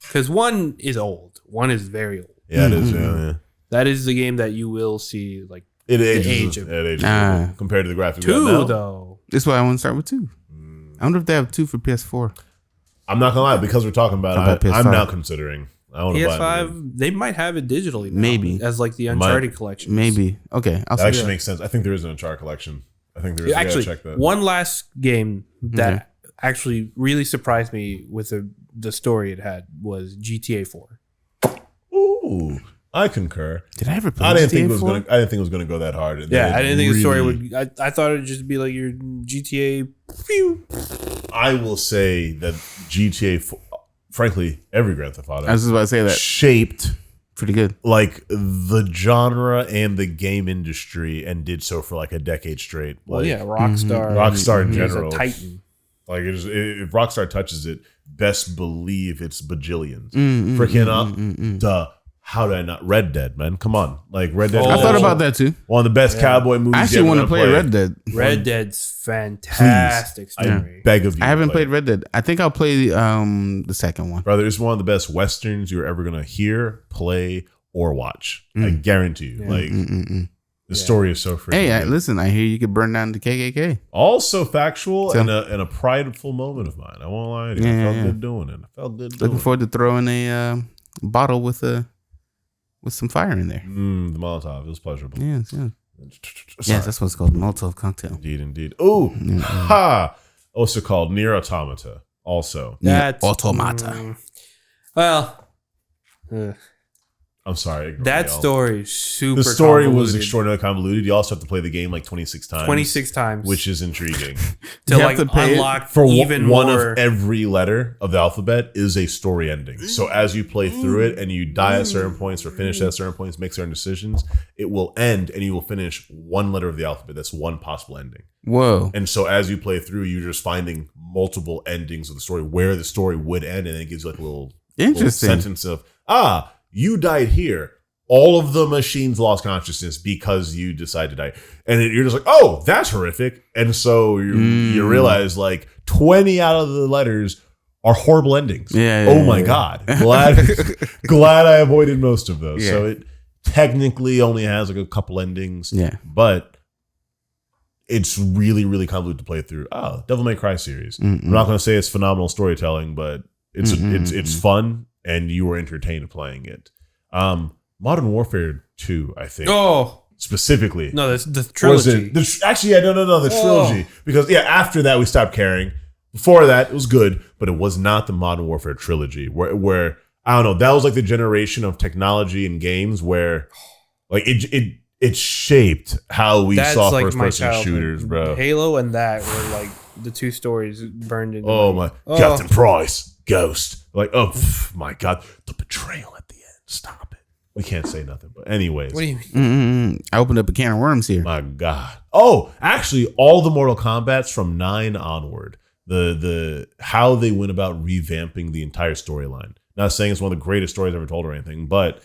because 1 is old. 1 is very old. Yeah, it is. Yeah. That is the game that you will see like It age ages. of- It ages Ah. compared to the graphics. 2 now. though. That's why I want to start with 2. I wonder if they have 2 for PS4. I'm not gonna lie, because we're talking about How about it, I'm PS5? now considering. I want to buy it. PS5, they might have it digitally now, Maybe. as like the Might. Uncharted collection. Maybe. Okay. I'll That see. actually makes sense. I think there is an Uncharted collection. I think there is. Actually, Check that. one last game that actually really surprised me with the story it had was GTA 4. Ooh, I concur. Did I ever play I didn't think GTA it was 4? gonna. I didn't think it was gonna go that hard. And Yeah, then I it didn't think the story really- would. I thought it'd just be like your GTA. Phew. I will say that GTA, frankly, every Grand Theft Auto I was just about to say that. shaped Pretty good. like the genre and the game industry, and did so for like a decade straight. Like, Well, yeah, Rockstar. Rockstar in is general. a titan. Like if Rockstar touches it, best believe it's bajillions. Freaking duh. How did I not? Red Dead, man. Come on. Like Red Dead. Oh. I thought about that too. One of the best cowboy movies. I actually want to play Red Dead. Red Dead's fantastic I story. beg of you. I haven't to play played Red Dead. I think I'll play the second one. Brother, it's one of the best westerns you're ever gonna hear, play, or watch. I guarantee you. Like The story is so freaking Hey, good. listen, I hear you could burn down the KKK. Also factual So- and a prideful moment of mine. I won't lie to you. I felt good doing it. I felt good doing Looking forward to throwing a bottle with some fire in there. The Molotov. It was pleasurable. Yes. Sorry. Yes, that's what's called Molotov cocktail. Indeed. Ooh. Ha. Also called Nier Automata. Also. That's Automata. Well, I'm sorry. ignore that y'all. story is super. The story was convoluted. extraordinarily convoluted. You also have to play the game like 26 times. 26 times, Which is intriguing. to You like have to pay it unlock For even one more. of every letter of the alphabet is a story ending. So as you play through it and you die at certain points or finish at certain points, make certain decisions, it will end and you will finish one letter of the alphabet. That's one possible ending. Whoa. And so as you play through, you're just finding multiple endings of the story where the story would end, and it gives you like a little Interesting. sentence of, you died here. All of the machines lost consciousness because you decided to die. And you're just like, oh, that's horrific. And so you realize like 20 out of the letters are horrible endings. Yeah, my God. Glad I avoided most of those. Yeah. So it technically only has like a couple endings. Yeah. But it's really, really convoluted to play through. Devil May Cry series. Mm-mm. I'm not going to say it's phenomenal storytelling, but it's fun and you were entertained playing it. Modern Warfare 2, I think. Oh Specifically. no, that's the Or is trilogy. it the trilogy. Because after that we stopped caring. Before that, it was good, but it was not the Modern Warfare trilogy where I don't know, that was like the generation of technology and games where like it shaped how we That's saw like first my person childhood. shooters, bro. Halo and that were like the two stories burned into. Oh my Captain Price, Ghost. Like, my God. The betrayal at the end. Stop it. We can't say nothing. But anyways. What do you mean? I opened up a can of worms here. My God. Oh, actually, all the Mortal Kombats from 9 onward. The how they went about revamping the entire storyline. Not saying it's one of the greatest stories ever told or anything, but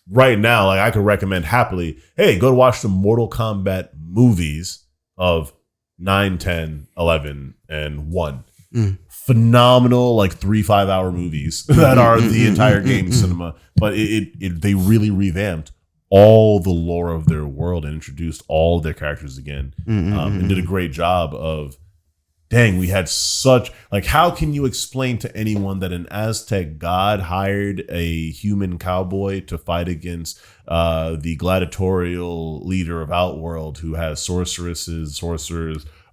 right now, like I could recommend happily, hey, go to watch the Mortal Kombat movies of 9, 10, 11, and 1. Phenomenal, like 3-5 hour movies that are the entire game cinema. But they really revamped all the lore of their world and introduced all of their characters again, and did a great job of, dang, we had such, like, how can you explain to anyone that an Aztec god hired a human cowboy to fight against the gladiatorial leader of Outworld who has sorcerers,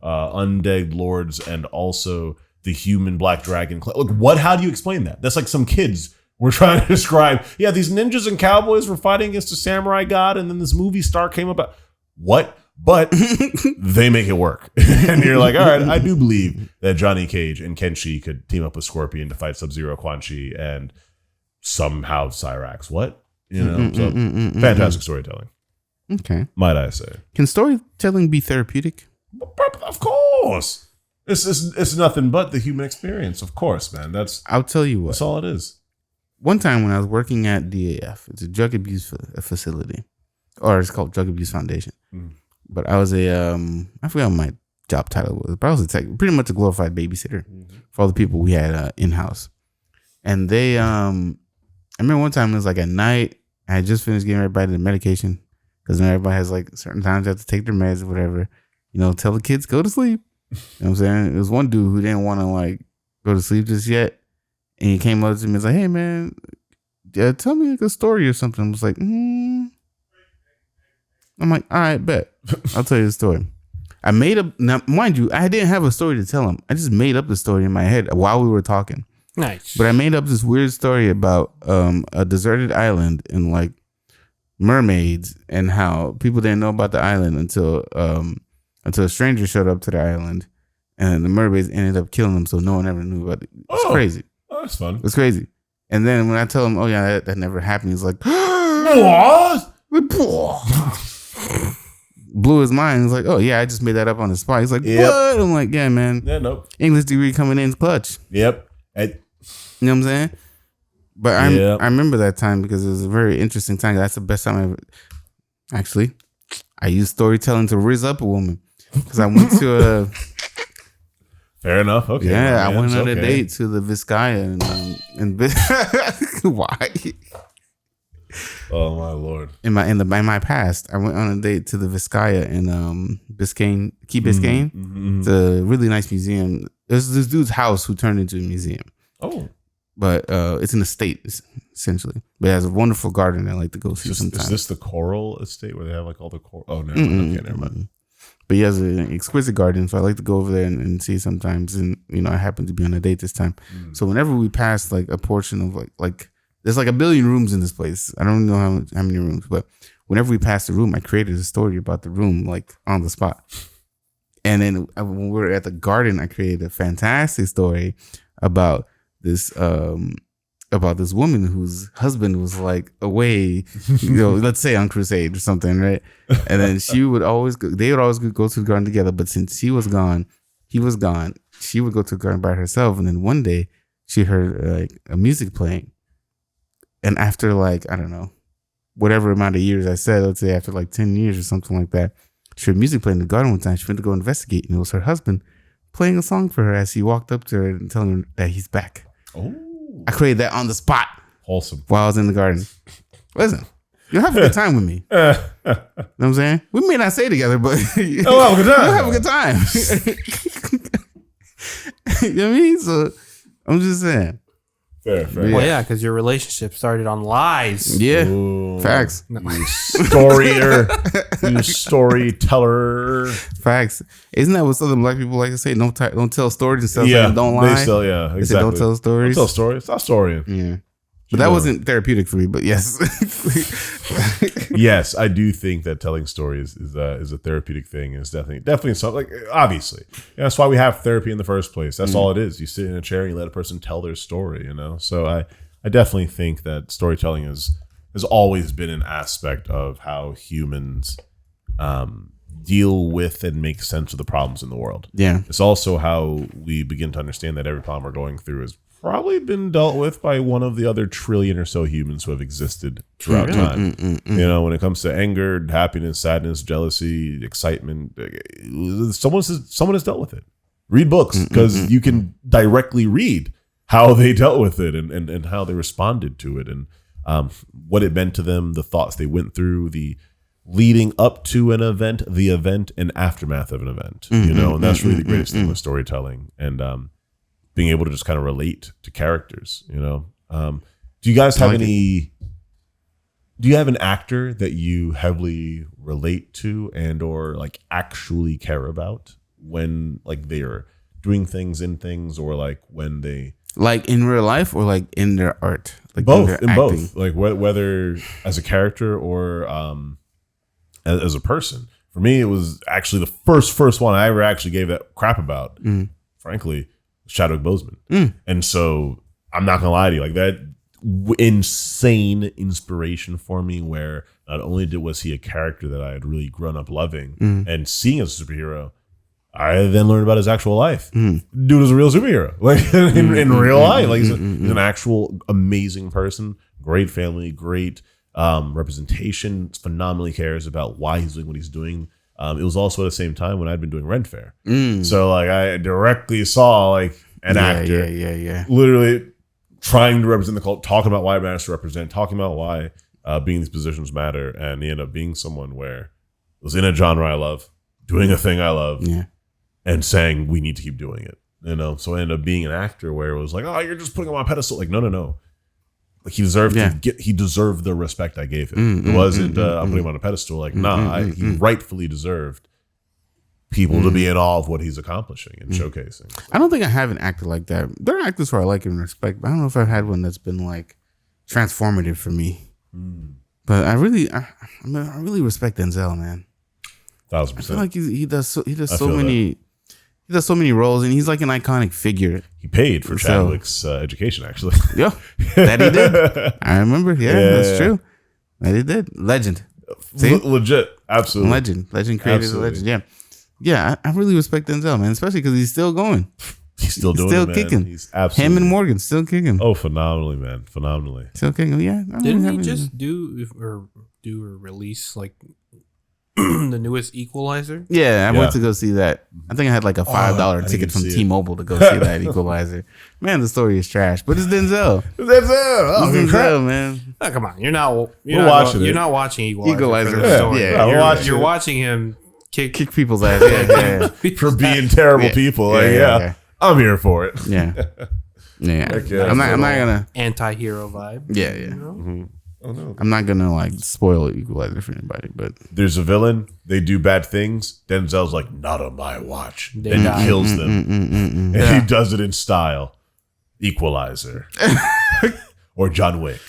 undead lords, and also the human black dragon? Look, how do you explain that? That's like some kids were trying to describe, yeah, these ninjas and cowboys were fighting against a samurai god, and then this movie star came about. What? But they make it work. And you're like, all right, I do believe that Johnny Cage and Kenshi could team up with Scorpion to fight Sub-Zero, Quan Chi, and somehow Cyrax. What? You know, fantastic storytelling. Okay. Might I say. Can storytelling be therapeutic? Of course. It's nothing but the human experience. Of course, man. I'll tell you what. That's all it is. One time when I was working at DAF, it's a drug abuse facility, or it's called Drug Abuse Foundation. But I was I forgot what my job title was, but I was pretty much a glorified babysitter for all the people we had in-house. And they, I remember one time it was like at night, I had just finished giving everybody the medication, because everybody has like certain times they have to take their meds or whatever, tell the kids, go to sleep. You know what I'm saying? There was one dude who didn't want to like go to sleep just yet. And he came up to me and was like, hey man, tell me like a story or something. I was like, I'm like, all right, bet. I'll tell you the story. I made up, now mind you, I didn't have a story to tell him. I just made up the story in my head while we were talking. Nice. But I made up this weird story about a deserted island and like mermaids, and how people didn't know about the island until a stranger showed up to the island, and the mermaids ended up killing them, so no one ever knew about it. It's crazy. Oh, that's fun. It's crazy. And then when I tell him, oh yeah, that never happened, he's like, What? blew his mind. He's like, oh yeah, I just made that up on the spot. He's like, Yep. what? I'm like, yeah, man. Yeah, nope. English degree coming in clutch. Yep. You know what I'm saying? But I remember that time because it was a very interesting time. That's the best time I ever. Actually, I used storytelling to riz up a woman, because I went to a. Fair enough. Okay. Yeah, I went on a date to the Vizcaya and why? Oh my lord! In my past, I went on a date to the Vizcaya in Biscayne, Key Biscayne. It's a really nice museum. There's this dude's house who turned into a museum. Oh, but it's an estate essentially. But it has a wonderful garden I like to go see sometimes. Is this the coral estate where they have like all the coral? Oh, never mind. Okay, never mind. But he has an exquisite garden, so I like to go over there and see sometimes. And I happened to be on a date this time, so whenever we passed like a portion of like there's like 1 billion rooms in this place. I don't know how many rooms, but whenever we passed the room, I created a story about the room like on the spot. And then when we were at the garden, I created a fantastic story about this woman whose husband was like away, let's say on crusade or something, right? And then they would always go to the garden together. But since he was gone, she would go to the garden by herself. And then one day she heard like a music playing. And after like, I don't know, whatever amount of years I said, let's say after like 10 years or something like that, she heard music playing in the garden one time. She went to go investigate, and it was her husband playing a song for her as he walked up to her and telling her that he's back. Oh, I created that on the spot. Wholesome. While I was in the garden. Listen, you'll have a good time with me. You know what I'm saying? We may not stay together, but you'll have a good time. You'll have a good time. You know what I mean? So I'm just saying. Fair. Well, yeah, because your relationship started on lies. Yeah. Ooh, Facts. You storyteller. Facts. Isn't that what Southern black people like to say? Don't tell stories and stuff. Yeah, don't lie. They still, yeah, exactly. They say don't tell stories. Don't tell stories. Stop storying. Yeah. But that wasn't therapeutic for me, but yes. Yes, I do think that telling stories is a therapeutic thing. It's definitely something, like, obviously. Yeah, that's why we have therapy in the first place. That's all it is. You sit in a chair and you let a person tell their story, So I definitely think that storytelling has always been an aspect of how humans deal with and make sense of the problems in the world. Yeah. It's also how we begin to understand that every problem we're going through is probably been dealt with by one of the other trillion or so humans who have existed throughout time. When it comes to anger, happiness, sadness, jealousy, excitement, someone has dealt with it. Read books, because you can directly read how they dealt with it and how they responded to it, and what it meant to them, the thoughts they went through, the leading up to an event, the event and aftermath of an event. And that's really the greatest thing with storytelling. And being able to just kind of relate to characters, do you guys have do you have an actor that you heavily relate to and or like actually care about when like they're doing things in things, or like when they like in real life or like in their art? Like both, in both, like whether as a character or as a person. For me, it was actually the first one I ever actually gave that crap about, frankly, Chadwick Boseman. And so I'm not gonna lie to you, like that insane inspiration for me, where not only was he a character that I had really grown up loving and seeing as a superhero, I then learned about his actual life. Dude is a real superhero, like in real life. Like he's an actual amazing person, great family, great representation, phenomenally cares about why he's doing what he's doing. It was also at the same time when I'd been doing Rent Fair. So like I directly saw like an actor literally trying to represent the cult, talking about why it matters to represent, talking about why being in these positions matter. And he ended up being someone where it was in a genre I love, doing a thing I love, and saying we need to keep doing it. So I ended up being an actor where it was like, oh, you're just putting him on a pedestal. Like, no. Like he deserved he deserved the respect I gave him. It wasn't I'm putting him on a pedestal. Like, he rightfully deserved people to be in awe of what he's accomplishing and showcasing. So. I don't think I have an actor like that. There are actors who I like and respect, but I don't know if I've had one that's been like transformative for me. But I really respect Denzel, man. 1,000%. I feel like he does so many roles, and he's like an iconic figure. He paid for Chadwick's education, actually. Yeah, that he did. I remember. Yeah, that's true. That he did. Legend. Legit. Absolutely. Legend created a legend. Yeah. I really respect Denzel, man, especially because he's still going. He's still doing still it, man. Kicking. He's absolutely. Him and Morgan still kicking. Oh, phenomenally, man. Phenomenally. Still kicking. Yeah. Didn't he just do or release like the newest Equalizer. Yeah, I went to go see that. I think I had like a $5 ticket from T-Mobile to go see that Equalizer. Man, the story is trash, but it's Denzel. It's Denzel, man. Oh, come on, you're not watching Equalizer. You're watching him kick people's ass. For being terrible people. I'm here for it. Yeah. I'm not gonna anti-hero vibe. Yeah. You know? Mm-hmm. Oh, no. I'm not gonna like spoil Equalizer for anybody, but there's a villain. They do bad things. Denzel's like, not on my watch. Then he kills them, and he does it in style. Equalizer, or John Wick,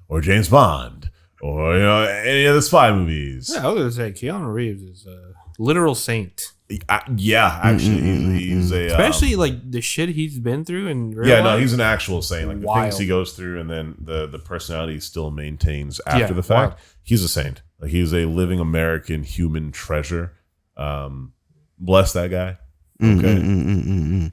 or James Bond, or any of the spy movies. Yeah, I was gonna say Keanu Reeves is a literal saint. Actually, he's a especially like the shit he's been through in real life. He's an actual saint. Like the things he goes through, and then the personality he still maintains after the fact. He's a saint. Like he's a living American human treasure. Bless that guy. Okay.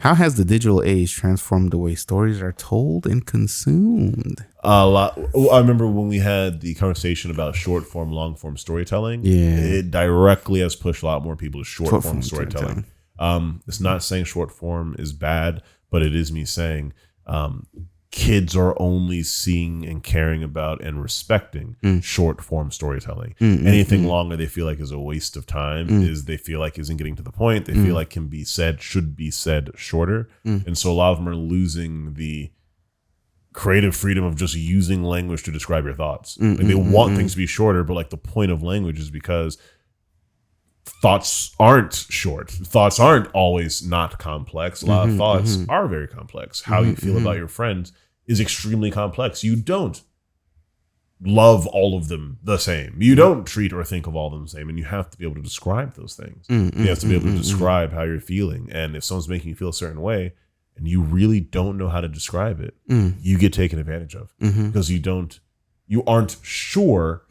How has the digital age transformed the way stories are told and consumed? A lot. I remember when we had the conversation about short form, long form storytelling. Yeah, it directly has pushed a lot more people to short form storytelling. It's not saying short form is bad, but it is me saying kids are only seeing and caring about and respecting short form storytelling. Anything longer they feel like is a waste of time, is they feel like isn't getting to the point, they feel like should be said shorter. And so a lot of them are losing the creative freedom of just using language to describe your thoughts. Like they want things to be shorter, but like the point of language is because thoughts aren't short. Thoughts aren't always not complex. A lot of thoughts are very complex. How you feel about your friends is extremely complex. You don't love all of them the same. You don't treat or think of all of them the same. And you have to be able to describe those things. You have to be able to describe how you're feeling. And if someone's making you feel a certain way and you really don't know how to describe it, you get taken advantage of because you aren't sure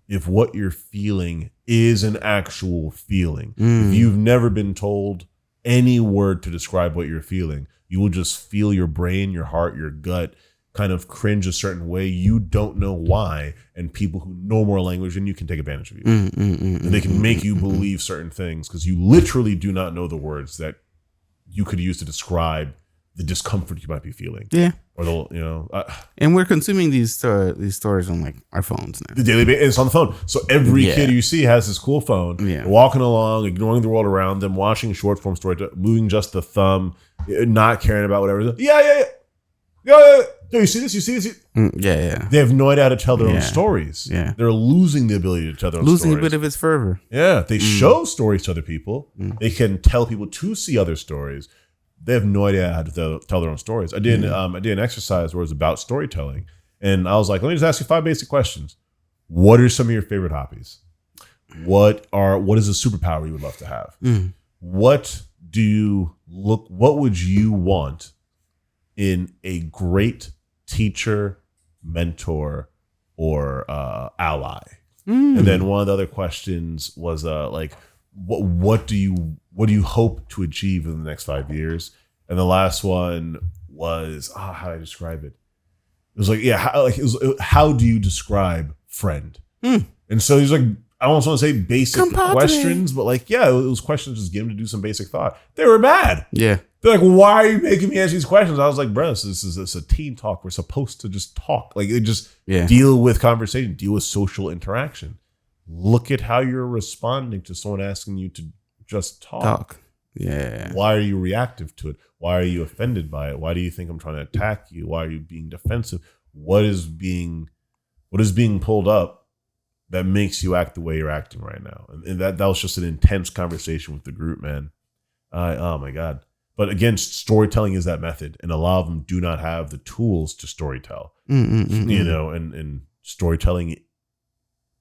if what you're feeling is an actual feeling. If you've never been told any word to describe what you're feeling, you will just feel your brain, your heart, your gut kind of cringe a certain way. You don't know why. And people who know more language than you can take advantage of you. And they can make you believe certain things because you literally do not know the words that you could use to describe the discomfort you might be feeling. Yeah. Or and we're consuming these stories on like our phones now. The daily basis, it's on the phone. So every kid you see has this cool phone, walking along, ignoring the world around them, watching short form story, moving just the thumb, not caring about whatever. Yeah. You see this? You see this? Yeah. They have no idea how to tell their own stories. Yeah. They're losing the ability to tell their own stories. Losing a bit of its fervor. Yeah. They show stories to other people. They can tell people to see other stories. They have no idea how to tell their own stories. I did an exercise where it was about storytelling. And I was like, let me just ask you 5 basic questions. What are some of your favorite hobbies? What is a superpower you would love to have? What would you want in a great teacher, mentor, or ally? And then one of the other questions was what do you hope to achieve in the next 5 years? And the last one was how do I describe it? It was like how do you describe friend? And so he's like, I don't want to say basic questions, but it was questions just get him to do some basic thought. They were bad. Yeah. They're like, why are you making me ask these questions? I was like, bro, this is a teen talk. We're supposed to just talk. Deal with conversation, deal with social interaction. Look at how you're responding to someone asking you to just talk. Yeah. Why are you reactive to it? Why are you offended by it? Why do you think I'm trying to attack you? Why are you being defensive? What is being pulled up that makes you act the way you're acting right now? And that was just an intense conversation with the group, man. Oh my God. But again, storytelling is that method. And a lot of them do not have the tools to storytell. And storytelling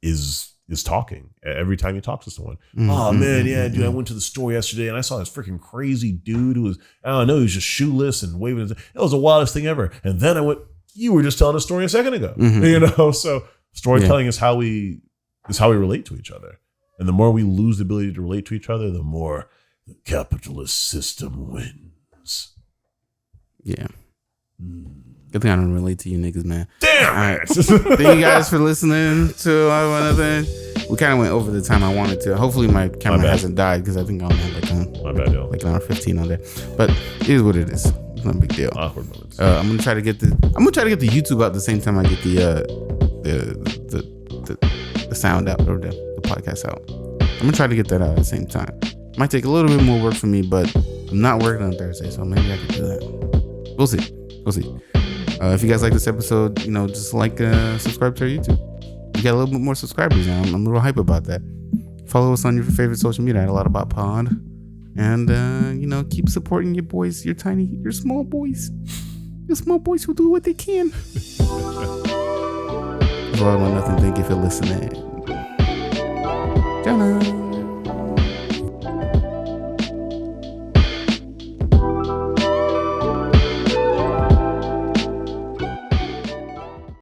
is talking every time you talk to someone. Oh man, yeah, dude, I went to the store yesterday and I saw this freaking crazy dude who was, I don't know, he was just shoeless and waving his, it was the wildest thing ever. And then I went, you were just telling a story a second ago. So storytelling is how we relate to each other. And the more we lose the ability to relate to each other, the more the capitalist system wins. Yeah. Good thing I don't relate to you niggas, man. Damn it. Thank you guys for listening to one of the we kind of went over the time I wanted to. Hopefully my camera hasn't died because I think I'm at my bad, yo. like an hour 15 on there. But it is what it is. It's not a big deal. Awkward moments. I'm gonna try to get the YouTube out at the same time I get the sound out or the podcast out. I'm gonna try to get that out at the same time. Might take a little bit more work for me, but I'm not working on Thursday, so maybe I can do that. We'll see. If you guys like this episode, just subscribe to our YouTube. We got a little bit more subscribers now. I'm a little hype about that. Follow us on your favorite social media at A Lot About Pod. And, keep supporting your boys, your small boys. Your small boys who do what they can. That's all I want nothing. Thank you for listening. Ciao.